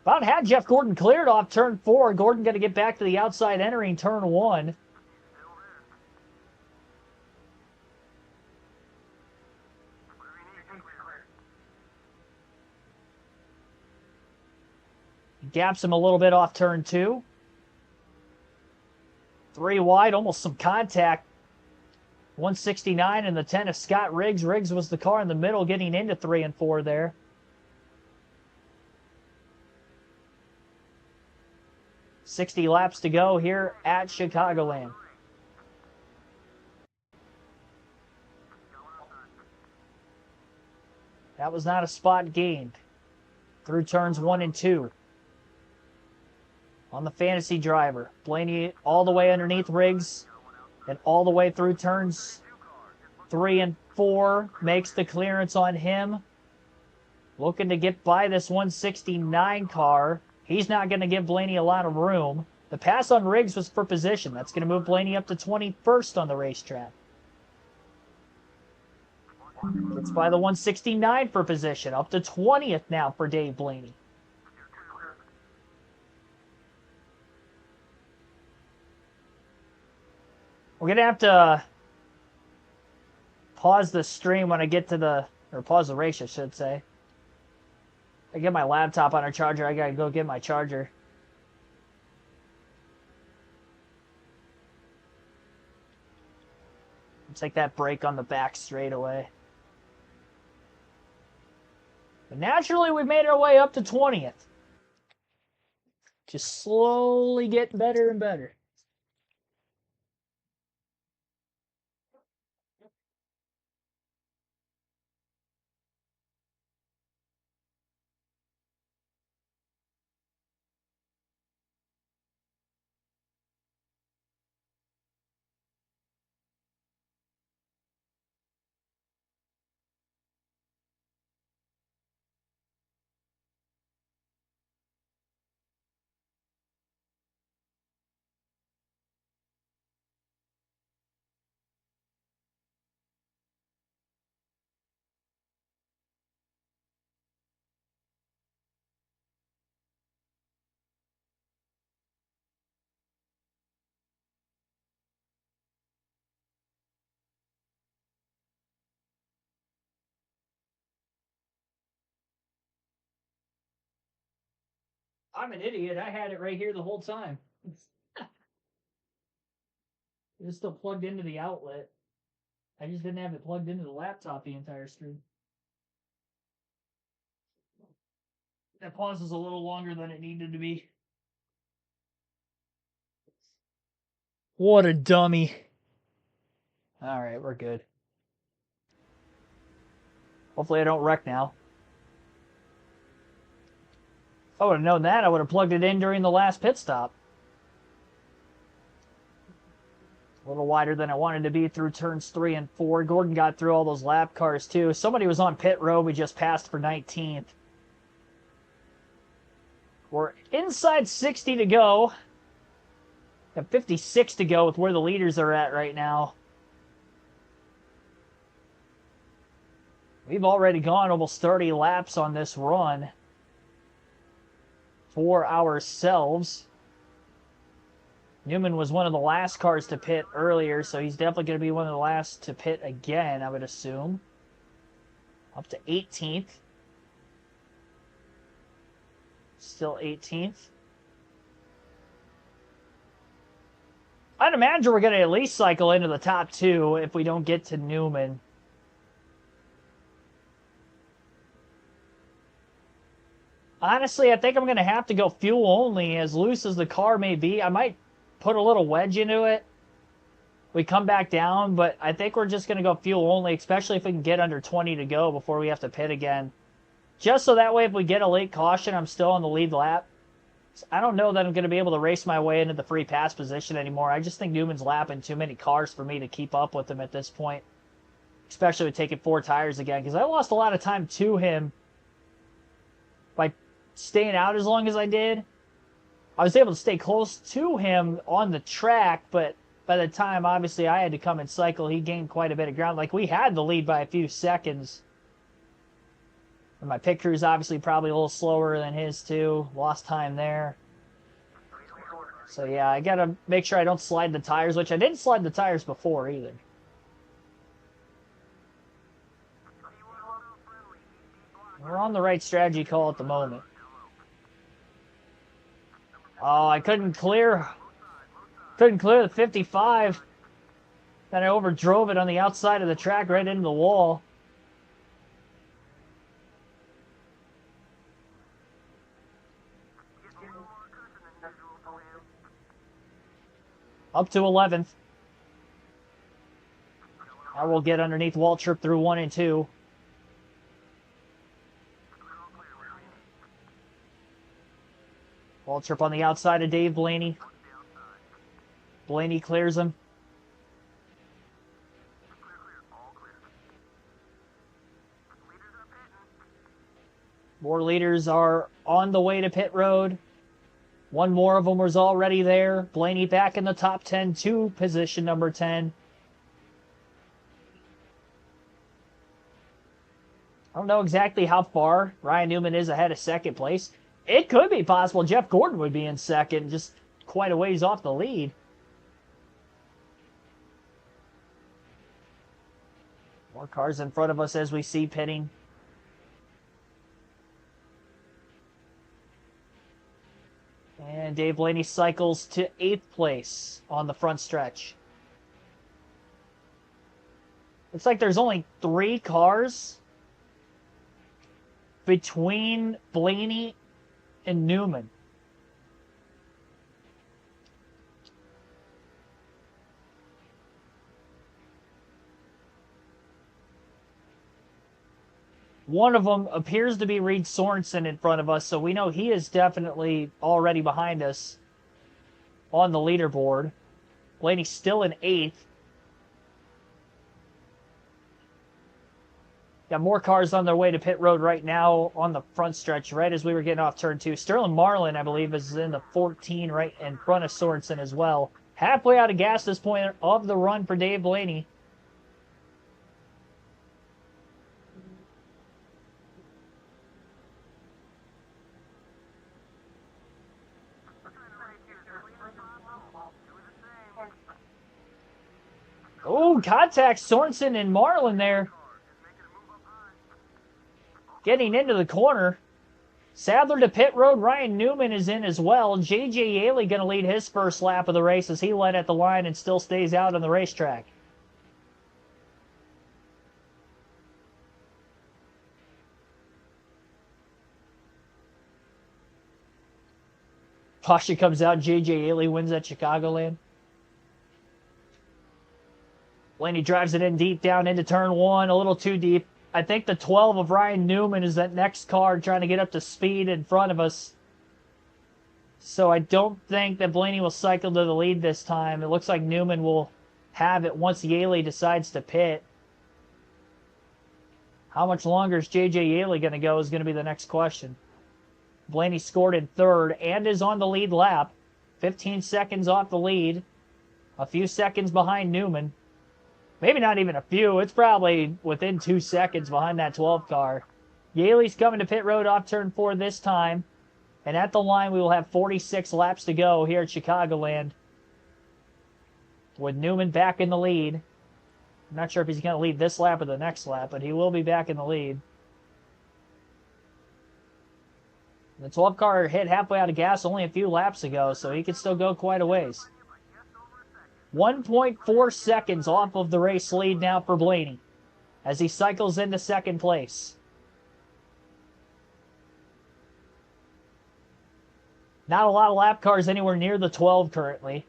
About had Jeff Gordon cleared off turn 4. Gordon going to get back to the outside entering turn 1. Gaps him a little bit off turn 2. 3 wide, almost some contact. 169 and the 10 of Scott Riggs. Riggs was the car in the middle getting into 3 and 4 there. .60 laps to go here at Chicagoland. That was not a spot gained through turns 1 and 2. On the fantasy driver, Blaney all the way underneath Riggs and all the way through turns 3 and 4. Makes the clearance on him. Looking to get by this 169 car. He's not going to give Blaney a lot of room. The pass on Riggs was for position. That's going to move Blaney up to 21st on the racetrack. It's by the 169 for position. Up to 20th now for Dave Blaney. We're going to have to pause the stream when I get to the, or pause the race, I should say. I get my laptop on a charger. I got to go get my charger. Take that break on the back straightaway. But naturally, we made our way up to 20th. Just slowly getting better and better. I'm an idiot. I had it right here the whole time. It's still plugged into the outlet. I just didn't have it plugged into the laptop the entire stream. That pause is a little longer than it needed to be. What a dummy. All right, we're good. Hopefully I don't wreck now. If I would have known that, I would have plugged it in during the last pit stop. A little wider than I wanted to be through turns 3 and 4. Gordon got through all those lap cars too. Somebody was on pit road. We just passed for 19th. We're inside 60 to go. Got 56 to go with where the leaders are at right now. We've already gone almost 30 laps on this run for ourselves. Newman was one of the last cars to pit earlier, so he's definitely going to be one of the last to pit again, I would assume. Up to 18th. Still 18th. I'd imagine we're going to at least cycle into the top 2 if we don't get to Newman. Honestly, I think I'm going to have to go fuel only. As loose as the car may be, I might put a little wedge into it. We come back down, but I think we're just going to go fuel only, especially if we can get under 20 to go before we have to pit again. Just so that way if we get a late caution, I'm still on the lead lap. I don't know that I'm going to be able to race my way into the free pass position anymore. I just think Newman's lapping too many cars for me to keep up with him at this point. Especially with taking 4 tires again, because I lost a lot of time to him by staying out as long as I did. I was able to stay close to him on the track, but by the time, obviously, I had to come and cycle, he gained quite a bit of ground. Like, we had the lead by a few seconds. And my pit crew's obviously probably a little slower than his, too. Lost time there. So, yeah, I got to make sure I don't slide the tires, which I didn't slide the tires before, either. We're on the right strategy call at the moment. Oh, I couldn't clear the 55. Then I overdrove it on the outside of the track right into the wall. Up to 11th. I will get underneath Waltrip through 1 and 2. Waltrip on the outside of Dave Blaney. Blaney clears him. More leaders are on the way to pit road. One more of them was already there. Blaney back in the top 10 to position number 10. I don't know exactly how far Ryan Newman is ahead of second place. It could be possible Jeff Gordon would be in second, just quite a ways off the lead. More cars in front of us as we see pitting. And Dave Blaney cycles to 8th place on the front stretch. Looks like there's only 3 cars between Blaney and Newman. One of them appears to be Reed Sorensen in front of us, so we know he is definitely already behind us on the leaderboard. Blaney's still in 8th. Got more cars on their way to pit road right now on the front stretch, right as we were getting off turn 2. Sterling Marlin, I believe, is in the 14 right in front of Sorensen as well. Halfway out of gas this point of the run for Dave Blaney. Oh, contact Sorensen and Marlin there. Getting into the corner. Sadler to pit road. Ryan Newman is in as well. J.J. Yaley going to lead his first lap of the race as he led at the line and still stays out on the racetrack. Pasha comes out. J.J. Yaley wins at Chicagoland. Blaney drives it in deep down into turn 1, a little too deep. I think the 12 of Ryan Newman is that next car trying to get up to speed in front of us. So I don't think that Blaney will cycle to the lead this time. It looks like Newman will have it once Yaley decides to pit. How much longer is J.J. Yaley going to go is going to be the next question. Blaney scored in 3rd and is on the lead lap. 15 seconds off the lead. A few seconds behind Newman. Maybe not even a few. It's probably within 2 seconds behind that 12 car. Yaley's coming to pit road off turn 4 this time. And at the line, we will have 46 laps to go here at Chicagoland. With Newman back in the lead. I'm not sure if he's going to lead this lap or the next lap, but he will be back in the lead. The 12 car hit halfway out of gas only a few laps ago, so he could still go quite a ways. 1.4 seconds off of the race lead now for Blaney as he cycles into 2nd place. Not a lot of lap cars anywhere near the 12 currently.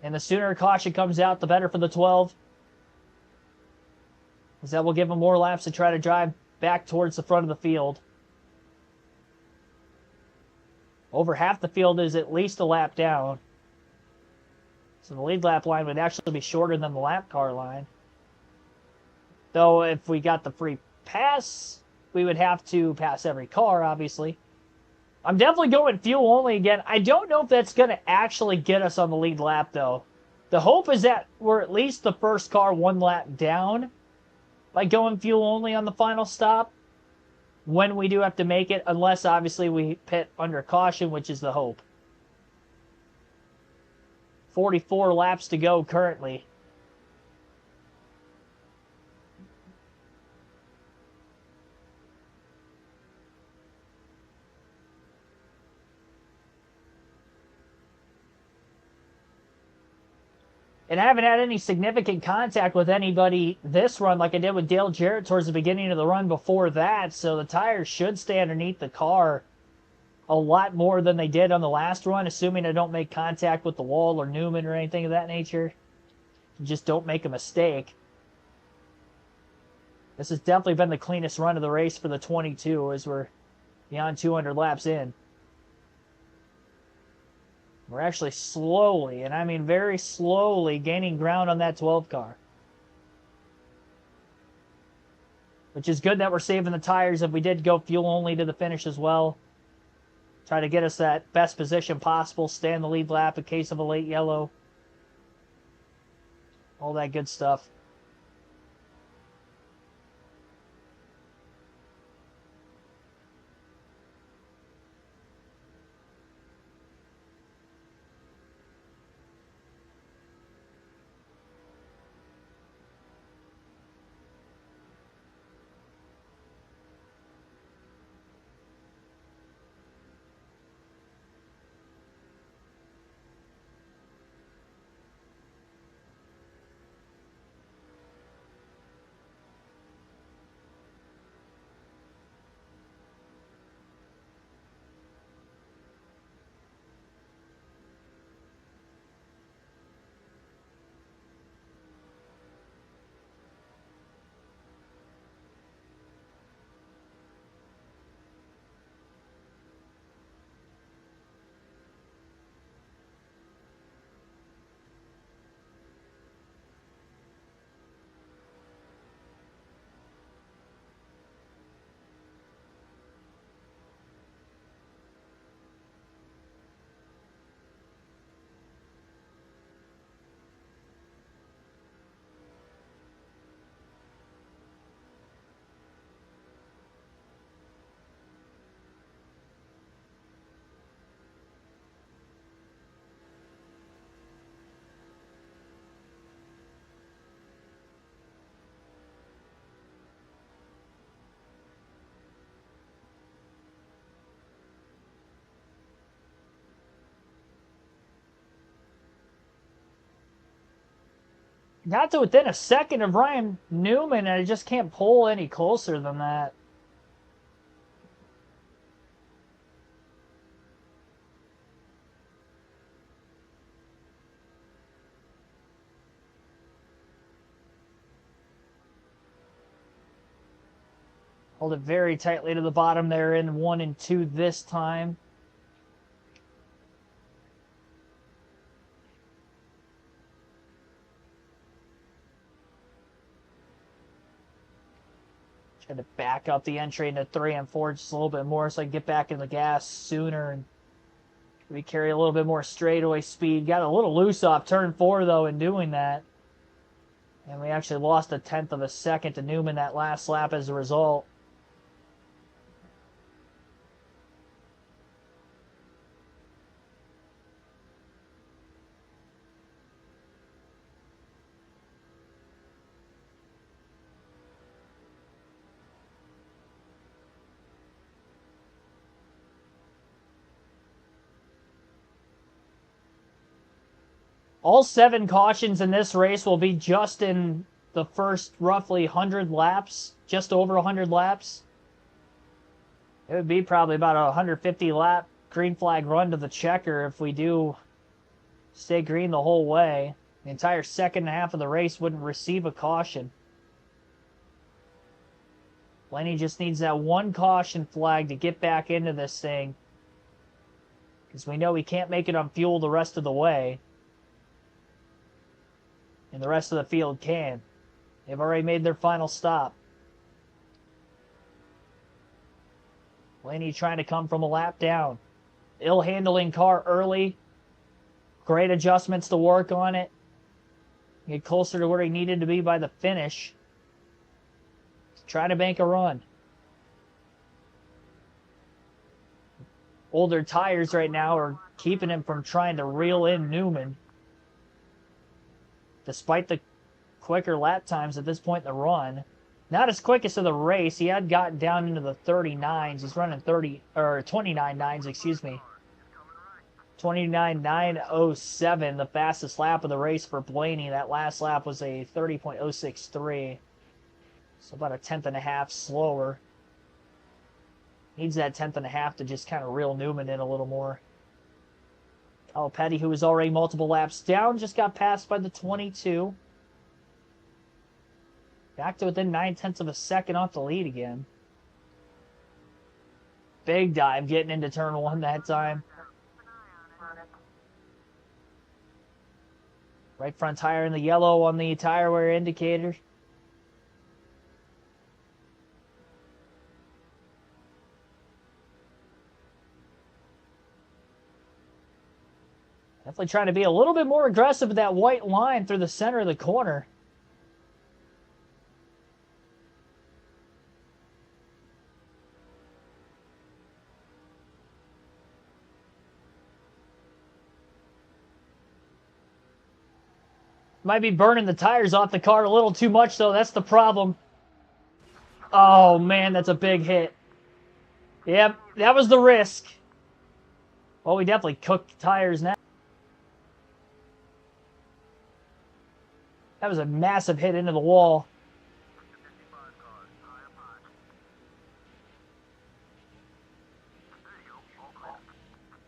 And the sooner a caution comes out, the better for the 12. As that will give him more laps to try to drive back towards the front of the field. Over half the field is at least a lap down. So the lead lap line would actually be shorter than the lap car line. Though if we got the free pass, we would have to pass every car, obviously. I'm definitely going fuel only again. I don't know if that's going to actually get us on the lead lap, though. The hope is that we're at least the first car one lap down by going fuel only on the final stop when we do have to make it, unless obviously we pit under caution, which is the hope. 44 laps to go currently. And I haven't had any significant contact with anybody this run like I did with Dale Jarrett towards the beginning of the run before that. So the tires should stay underneath the car a lot more than they did on the last run, assuming I don't make contact with the wall or Newman or anything of that nature. Just don't make a mistake. This has definitely been the cleanest run of the race for the 22 as we're beyond 200 laps in. We're actually slowly, and I mean very slowly, gaining ground on that 12 car. Which is good that we're saving the tires if we did go fuel only to the finish as well. Try to get us that best position possible, stay in the lead lap in case of a late yellow. All that good stuff. Got to within a second of Ryan Newman, and I just can't pull any closer than that. Hold it very tightly to the bottom there in 1 and 2 this time. Try to back up the entry into 3 and 4 just a little bit more so I can get back in the gas sooner and we carry a little bit more straightaway speed. Got a little loose off turn 4 though in doing that. And we actually lost 1/10 of a second to Newman that last lap as a result. All 7 cautions in this race will be just in the first roughly 100 laps, just over 100 laps. It would be probably about a 150 lap green flag run to the checker if we do stay green the whole way. The entire second half of the race wouldn't receive a caution. Lenny just needs that one caution flag to get back into this thing, because we know he can't make it on fuel the rest of the way. And the rest of the field can. They've already made their final stop. Blaney trying to come from a lap down. Ill-handling car early. Great adjustments to work on it. Get closer to where he needed to be by the finish. Try to bank a run. Older tires right now are keeping him from trying to reel in Newman. Despite the quicker lap times at this point in the run. Not as quickest of the race. He had gotten down into the 39s. He's running 29.9s, excuse me. 29.907, the fastest lap of the race for Blaney. That last lap was a 30.063. So about a tenth and a half slower. Needs that tenth and a half to just kind of reel Newman in a little more. Oh, Petty, who was already multiple laps down, just got passed by the 22. Back to within 9/10 of a second off the lead again. Big dive getting into turn one that time. Right front tire in the yellow on the tire wear indicator. Definitely trying to be a little bit more aggressive with that white line through the center of the corner. Might be burning the tires off the car a little too much, though. That's the problem. Oh, man, that's a big hit. Yep, that was the risk. Well, we definitely cooked tires now. That was a massive hit into the wall. '55 cars, high up high. There you go, all clear.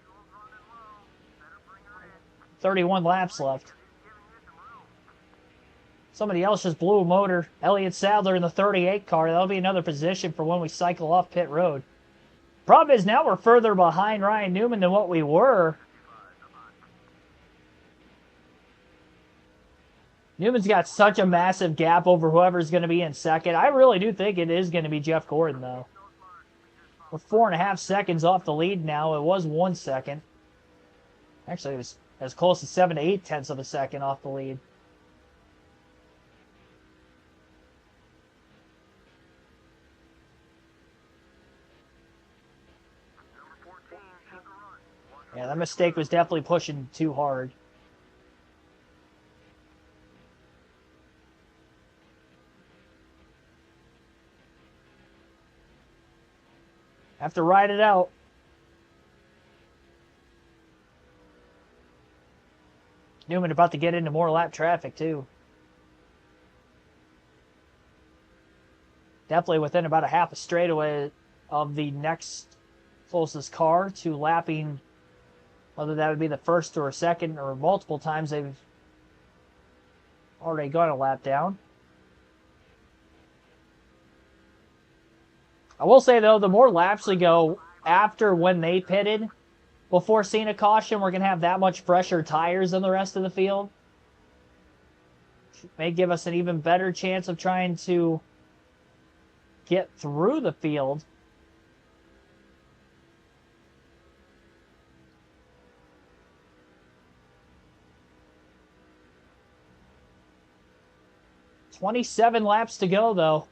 Fuel's running low. Better bring her in. 31 laps left. He's giving you some room. Somebody else just blew a motor. Elliott Sadler in the 38 car. That'll be another position for when we cycle off pit road. Problem is now we're further behind Ryan Newman than what we were. Newman's got such a massive gap over whoever's going to be in second. I really do think it is going to be Jeff Gordon, though. We're 4.5 seconds off the lead now. It was 1 second. Actually, it was as close as 7 to 8 tenths of a second off the lead. Number 14, shoot the run. Yeah, that mistake was definitely pushing too hard. Have to ride it out. Newman about to get into more lap traffic, too. Definitely within about a half a straightaway of the next closest car to lapping, whether that would be the first or second or multiple times they've already gone a lap down. I will say, though, the more laps we go after when they pitted, before seeing a caution, we're going to have that much fresher tires than the rest of the field. May give us an even better chance of trying to get through the field. $27 laps to go, though.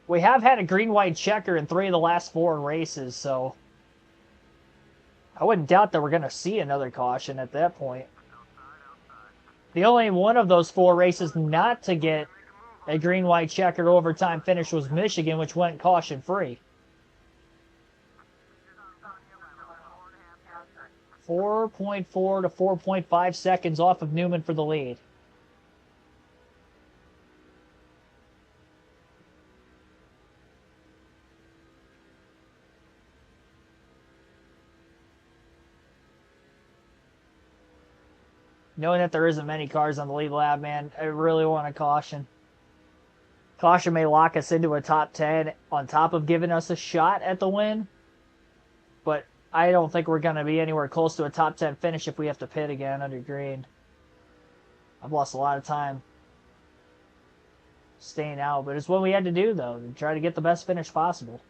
We have had a green-white checker in 3 of the last 4 races, so I wouldn't doubt that we're going to see another caution at that point. The only one of those 4 races not to get a green-white checkered overtime finish was Michigan, which went caution-free. 4.4 to 4.5 seconds off of Newman for the lead. Knowing that there isn't many cars on the lead lap, man, I really want a caution. Caution may lock us into a top 10 on top of giving us a shot at the win. I don't think we're going to be anywhere close to a top 10 finish if we have to pit again under green. I've lost a lot of time staying out, but it's what we had to do, though, to try to get the best finish possible.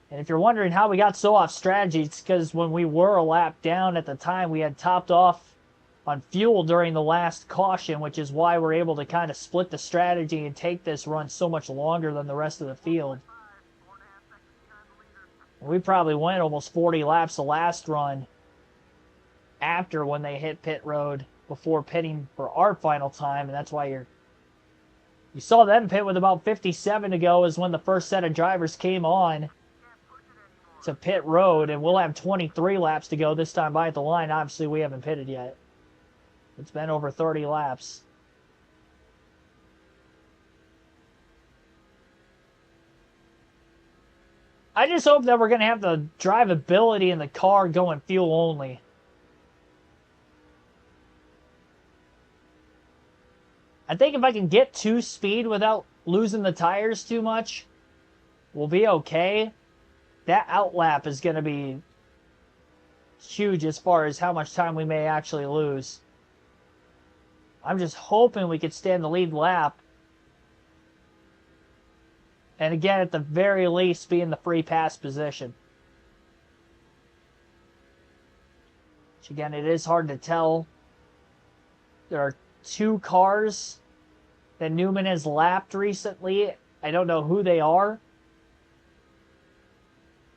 And if you're wondering how we got so off strategy, it's because when we were a lap down at the time, we had topped off on fuel during the last caution, which is why we're able to kind of split the strategy and take this run so much longer than the rest of the field. We probably went almost 40 laps the last run after when they hit pit road before pitting for our final time, and that's why you saw them pit with about 57 to go is when the first set of drivers came on to pit road, and we'll have 23 laps to go this time by at the line. Obviously, we haven't pitted yet. It's been over 30 laps. I just hope that we're going to have the drivability in the car going fuel only. I think if I can get 2 speed without losing the tires too much, we'll be okay. That outlap is going to be huge as far as how much time we may actually lose. I'm just hoping we could stay in the lead lap. And again, at the very least, be in the free pass position. Which again, it is hard to tell. There are 2 cars that Newman has lapped recently. I don't know who they are,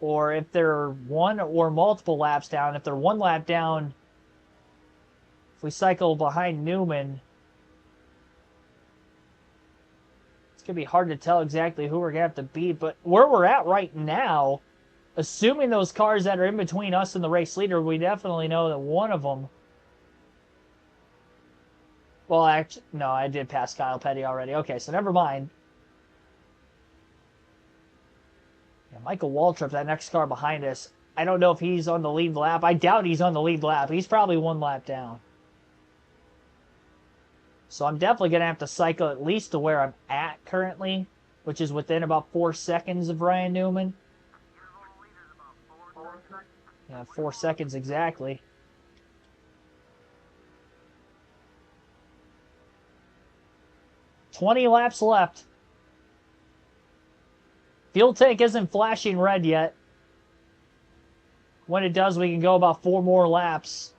or if they're 1 or multiple laps down. If they're 1 lap down, if we cycle behind Newman, it's going to be hard to tell exactly who we're going to have to beat. But where we're at right now, assuming those cars that are in between us and the race leader, we definitely know that one of them... Well, actually, no, I did pass Kyle Petty already. Okay, so never mind. Yeah, Michael Waltrip, that next car behind us, I don't know if he's on the lead lap. I doubt he's on the lead lap. He's probably 1 lap down. So I'm definitely going to have to cycle at least to where I'm at currently, which is within about 4 seconds of Ryan Newman. Yeah, 4 seconds exactly. $20 laps left. Fuel tank isn't flashing red yet. When it does, we can go about 4 more laps.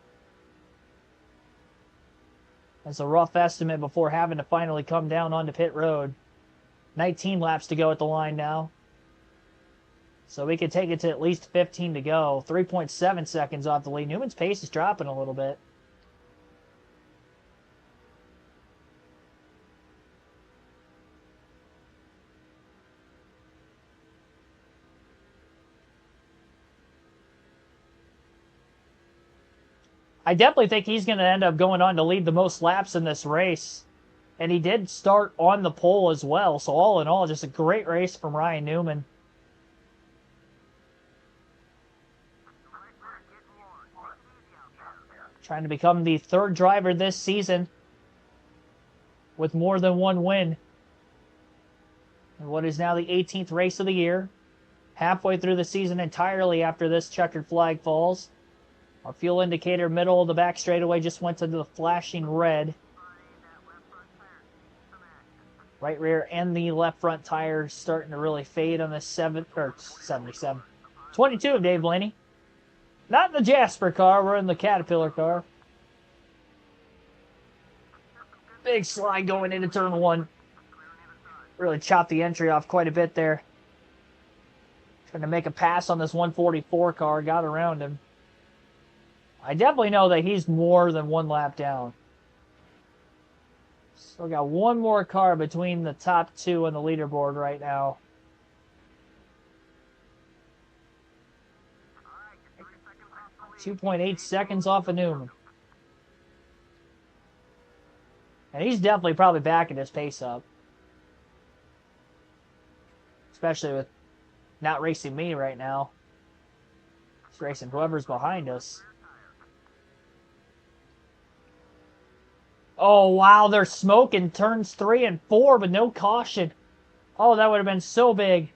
That's a rough estimate before having to finally come down onto pit road. 19 laps to go at the line now. So we could take it to at least 15 to go. 3.7 seconds off the lead. Newman's pace is dropping a little bit. I definitely think he's going to end up going on to lead the most laps in this race. And he did start on the pole as well. So all in all, just a great race from Ryan Newman. Trying to become the 3rd driver this season with more than 1 win. And what is now the 18th race of the year. Halfway through the season entirely after this checkered flag falls. Our fuel indicator middle of the back straightaway just went to the flashing red. Right rear and the left front tire starting to really fade on the 77. 22 of Dave Blaney. Not in the Jasper car, we're in the Caterpillar car. Big slide going into turn 1. Really chopped the entry off quite a bit there. Trying to make a pass on this 144 car, got around him. I definitely know that he's more than 1 lap down. Still got 1 more car between the top 2 on the leaderboard right now. 2.8 seconds off of Newman. And he's definitely probably backing his pace up. Especially with not racing me right now. He's racing whoever's behind us. Oh, wow, they're smoking turns 3 and 4 with no caution. Oh, that would have been so big.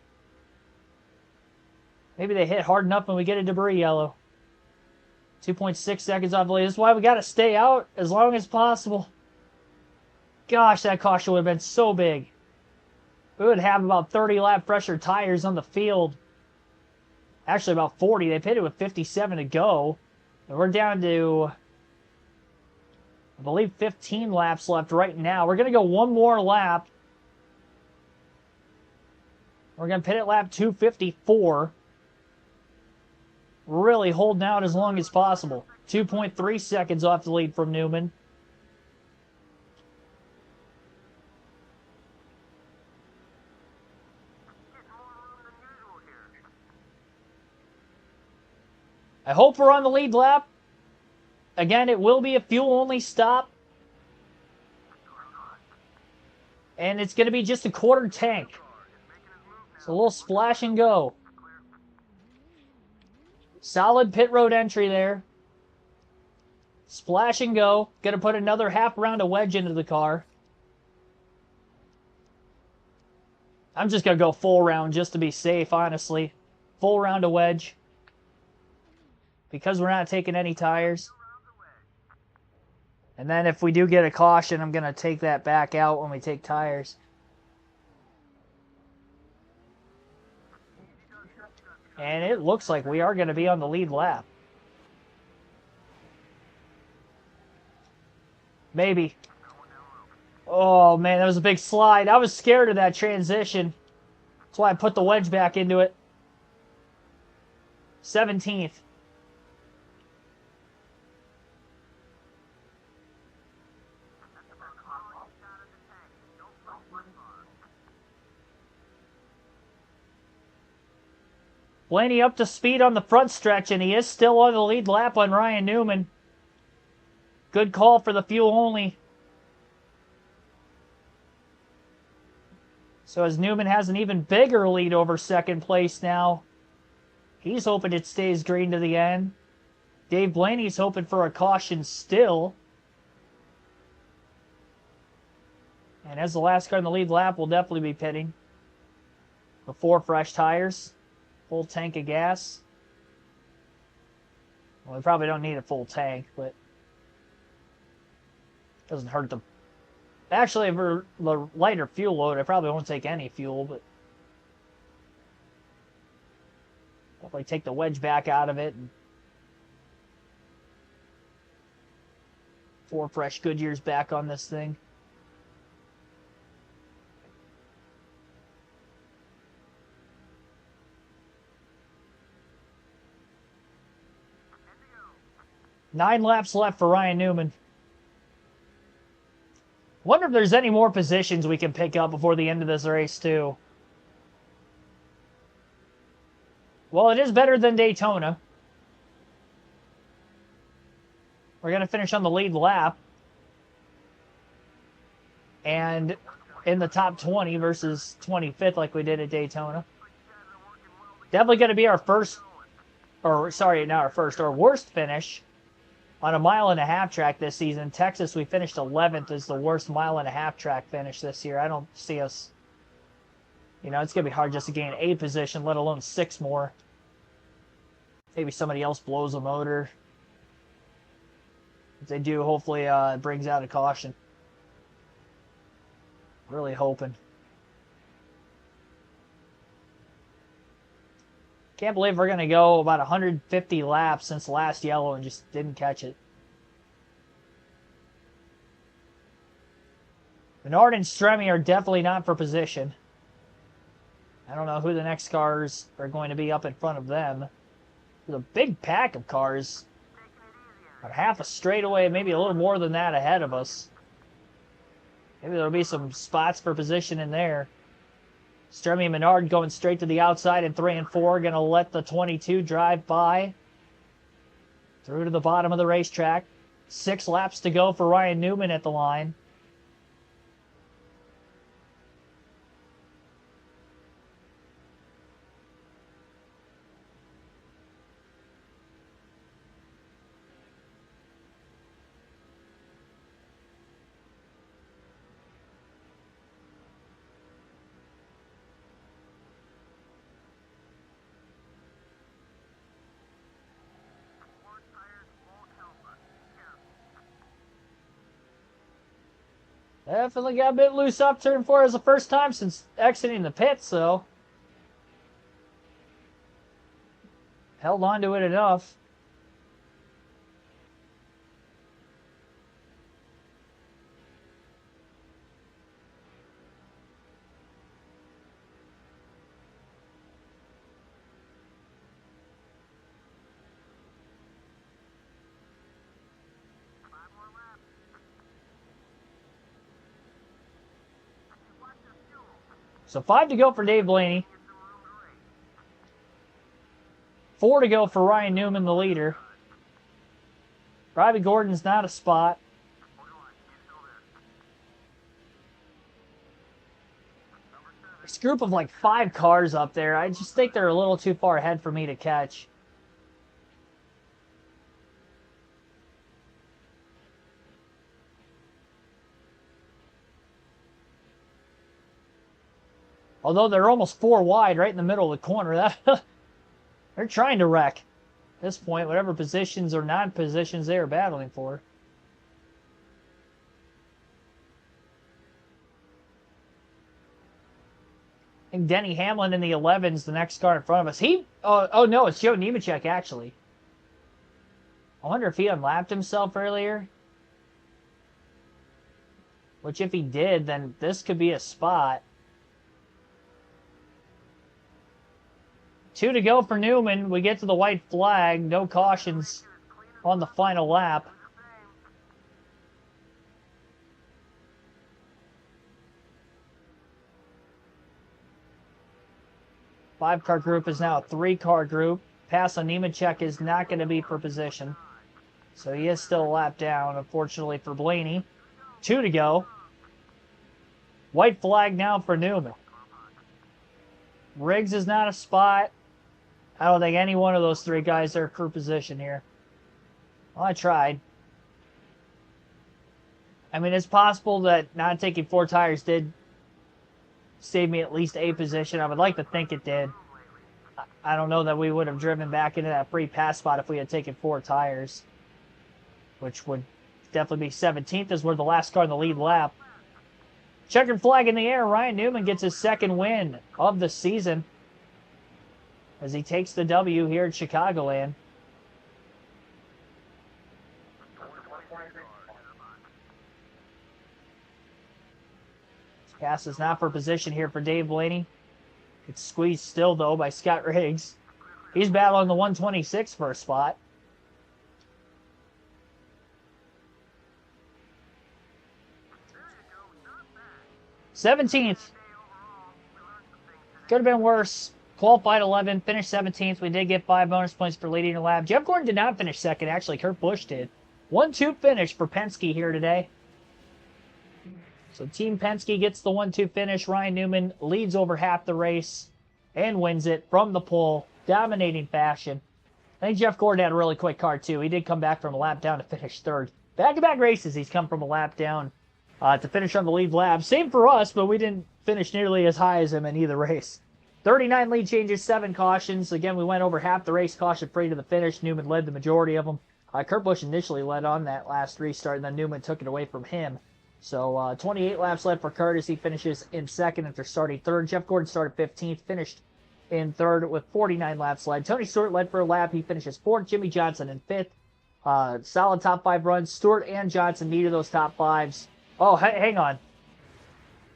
Maybe they hit hard enough and we get a debris yellow. 2.6 seconds off the lead. This is why we got to stay out as long as possible. Gosh, that caution would have been so big. We would have about 30 lap pressure tires on the field. Actually, about 40. They pitted with 57 to go. And we're down to, I believe, 15 laps left right now. We're going to go one more lap. We're going to pit at lap 254. Really holding out as long as possible. 2.3 seconds off the lead from Newman. I hope we're on the lead lap. Again, it will be a fuel-only stop. And it's going to be just a quarter tank. It's a little splash and go. Solid pit road entry there. Splash and go. Going to put another half round of wedge into the car. I'm just going to go full round just to be safe, honestly. Full round of wedge. Because we're not taking any tires. And then if we do get a caution, I'm going to take that back out when we take tires. And it looks like we are going to be on the lead lap. Maybe. Oh, man, that was a big slide. I was scared of that transition. That's why I put the wedge back into it. 17th. Blaney up to speed on the front stretch, and he is still on the lead lap on Ryan Newman. Good call for the fuel only. So as Newman has an even bigger lead over second place now. He's hoping it stays green to the end. Dave Blaney's hoping for a caution still. And as the last car in the lead lap, we'll definitely be pitting. With 4 fresh tires. Full tank of gas. Well, we probably don't need a full tank, but doesn't hurt the... Actually, for the lighter fuel load, I probably won't take any fuel, but definitely take the wedge back out of it. And 4 fresh Goodyears back on this thing. Nine laps left for Ryan Newman. Wonder if there's any more positions we can pick up before the end of this race, too. Well, it is better than Daytona. We're going to finish on the lead lap. And in the top 20 versus 25th like we did at Daytona. Definitely going to be our first, or sorry, not our first, our worst finish on a 1.5 mile track this season. Texas, we finished 11th as the worst 1.5 mile track finish this year. I don't see us, you know, it's going to be hard just to gain a position, let alone 6 more. Maybe somebody else blows a motor. If they do, hopefully it brings out a caution. Really hoping. Can't believe we're going to go about 150 laps since last yellow and just didn't catch it. Menard and Stremme are definitely not for position. I don't know who the next cars are going to be up in front of them. There's a big pack of cars. About half a straightaway, maybe a little more than that ahead of us. Maybe there'll be some spots for position in there. Stremme and Menard going straight to the outside in 3 and 4. Going to let the 22 drive by. Through to the bottom of the racetrack. 6 laps to go for Ryan Newman at the line. Definitely got a bit loose up turn 4 as the first time since exiting the pit, so held on to it enough. So 5 to go for Dave Blaney. 4 to go for Ryan Newman, the leader. Robbie Gordon's not a spot. This group of like 5 cars up there, I just think they're a little too far ahead for me to catch. Although they're almost 4 wide right in the middle of the corner. They're trying to wreck at this point, whatever positions or non-positions they are battling for. I think Denny Hamlin in the 11's the next car in front of us. Oh no, it's Joe Nemechek actually. I wonder if he unlapped himself earlier. Which if he did, then this could be a spot. 2 to go for Newman. We get to the white flag. No cautions on the final lap. Five-car group is now a 3-car group. Pass on Nemechek is not going to be for position. So he is still a lap down, unfortunately, for Blaney. 2 to go. White flag now for Newman. Riggs is not a spot. I don't think any one of those 3 guys are for position here. Well, I tried. I mean, it's possible that not taking 4 tires did save me at least a position. I would like to think it did. I don't know that we would have driven back into that free pass spot if we had taken 4 tires. Which would definitely be 17th as we're the last car in the lead lap. Checkered flag in the air. Ryan Newman gets his 2nd win of the season as he takes the W here at Chicagoland. Pass is not for position here for Dave Blaney. It's squeezed still, though, by Scott Riggs. He's battling the 126 for a spot. '17th. Could have been worse. Qualified 11, finished 17th. We did get 5 bonus points for leading the lap. Jeff Gordon did not finish 2nd. Actually, Kurt Busch did. 1-2 finish for Penske here today. So Team Penske gets the 1-2 finish. Ryan Newman leads over half the race and wins it from the pole. Dominating fashion. I think Jeff Gordon had a really quick car, too. He did come back from a lap down to finish 3rd. Back-to-back races, he's come from a lap down to finish on the lead lap. Same for us, but we didn't finish nearly as high as him in either race. 39 lead changes, 7 cautions. Again, we went over half the race caution-free to the finish. Newman led the majority of them. Kurt Busch initially led on that last restart, and then Newman took it away from him. So 28 laps led for Curtis. He finishes in 2nd after starting 3rd. Jeff Gordon started 15th, finished in 3rd with 49 laps led. Tony Stewart led for a lap. He finishes 4th. Jimmy Johnson in 5th. Solid top 5 runs. Stewart and Johnson needed those top 5s. Oh, hang on.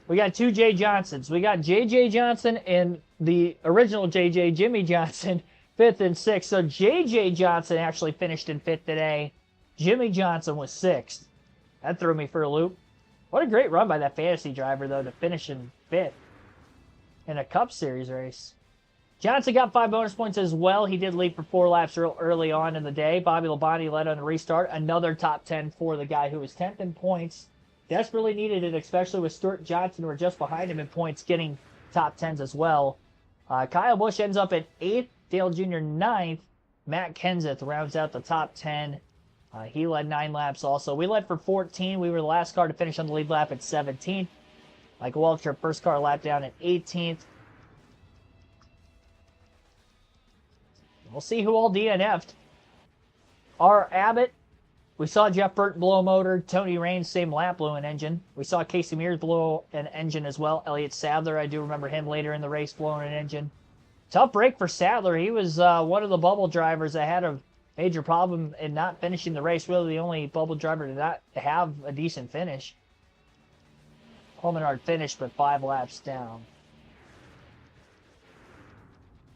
We got 2 Jay Johnsons. We got J.J. Johnson and the original J.J. Jimmy Johnson, 5th and 6th. So J.J. Johnson actually finished in 5th today. Jimmy Johnson was 6th. That threw me for a loop. What a great run by that fantasy driver, though, to finish in 5th in a Cup Series race. Johnson got 5 bonus points as well. He did lead for 4 laps early on in the day. Bobby Labonte led on the restart. Another top 10 for the guy who was 10th in points. Desperately needed it, especially with Stuart Johnson, who are just behind him in points, getting top 10s as well. Kyle Busch ends up at 8th, Dale Jr. 9th. Matt Kenseth rounds out the top 10. He led 9 laps also. We led for 14. We were the last car to finish on the lead lap at 17th. Michael Waltrip, first car lap down at 18th. We'll see who all DNF'd. R. Abbott, We saw Jeff Burton blow a motor. Tony Raines, same lap, blew an engine. We saw Casey Mears blow an engine as well. Elliott Sadler, I do remember him later in the race blowing an engine. Tough break for Sadler. He was one of the bubble drivers that had a major problem in not finishing the race. Really the only bubble driver to not have a decent finish. Holmenard finished, but 5 laps down.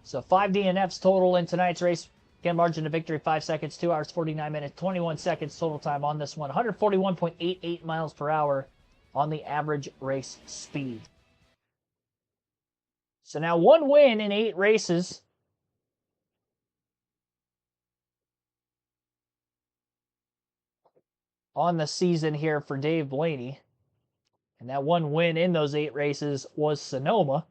So 5 DNFs total in tonight's race. Again, margin of victory 5 seconds, 2 hours, 49 minutes, 21 seconds total time on this one. 141.88 miles per hour on the average race speed. So now 1 win in 8 races. On the season here for Dave Blaney. And that 1 win in those 8 races was Sonoma.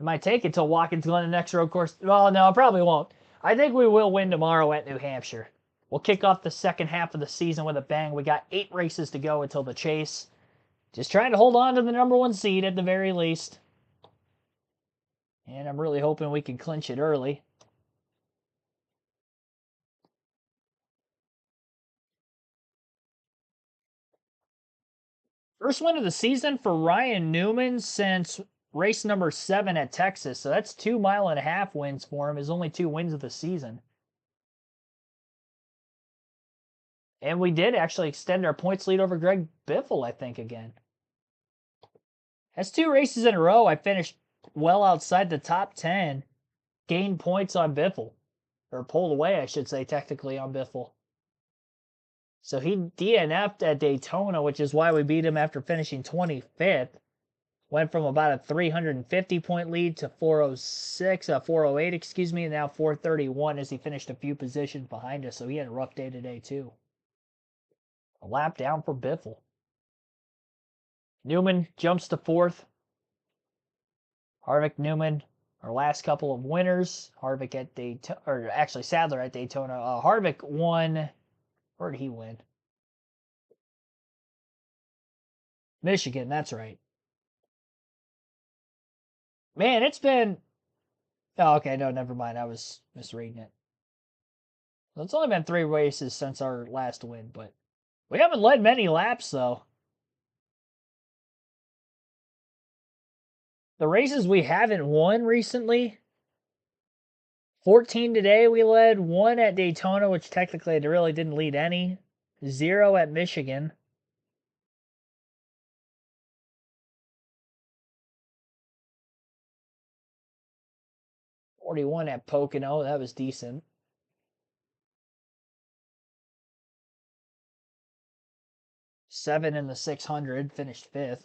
It might take it till Watkins Glen the next road course. Well, no, it probably won't. I think we will win tomorrow at New Hampshire. We'll kick off the second half of the season with a bang. We got 8 races to go until the chase. Just trying to hold on to the #1 seed at the very least. And I'm really hoping we can clinch it early. First win of the season for Ryan Newman since race number 7 at Texas. So that's 2.5 mile wins for him. His only 2 wins of the season. And we did actually extend our points lead over Greg Biffle, I think, again. That's 2 races in a row. I finished well outside the top 10. Gained points on Biffle. Or pulled away, I should say, technically, on Biffle. So he DNF'd at Daytona, which is why we beat him after finishing 25th. Went from about a 350-point lead to 408, excuse me, and now 431 as he finished a few positions behind us. So he had a rough day today, too. A lap down for Biffle. Newman jumps to 4th. Harvick, Newman, our last couple of winners. Harvick at Daytona, or actually Sadler at Daytona. Harvick won. Where did he win? Michigan, that's right. Man, it's been... Oh, okay, no, never mind. I was misreading it. Well, it's only been 3 races since our last win, but we haven't led many laps, though. The races we haven't won recently, 14 today we led, 1 at Daytona, which technically they really didn't lead any, 0 at Michigan. '41 at Pocono, that was decent. 7 in the 600, finished 5th.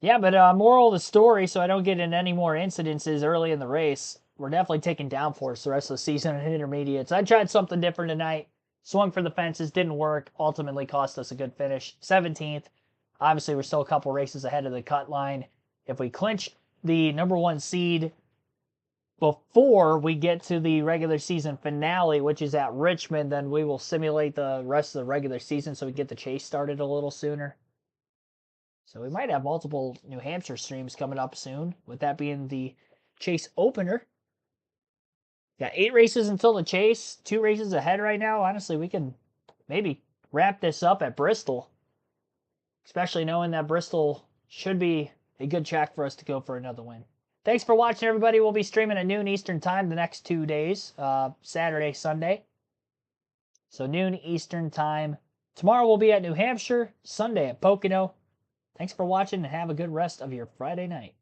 Yeah, but moral of the story, so I don't get in any more incidences early in the race, we're definitely taking downforce the rest of the season in intermediates. I tried something different tonight. Swung for the fences, didn't work. Ultimately cost us a good finish. 17th. Obviously, we're still a couple races ahead of the cut line. If we clinch the #1 seed before we get to the regular season finale, which is at Richmond, then we will simulate the rest of the regular season so we get the chase started a little sooner. So we might have multiple New Hampshire streams coming up soon, with that being the chase opener. Got 8 races until the chase, 2 races ahead right now. Honestly, we can maybe wrap this up at Bristol, especially knowing that Bristol should be a good track for us to go for another win. Thanks for watching, everybody. We'll be streaming at noon Eastern time the next 2 days, Saturday, Sunday. So noon Eastern time. Tomorrow we'll be at New Hampshire, Sunday at Pocono. Thanks for watching and have a good rest of your Friday night.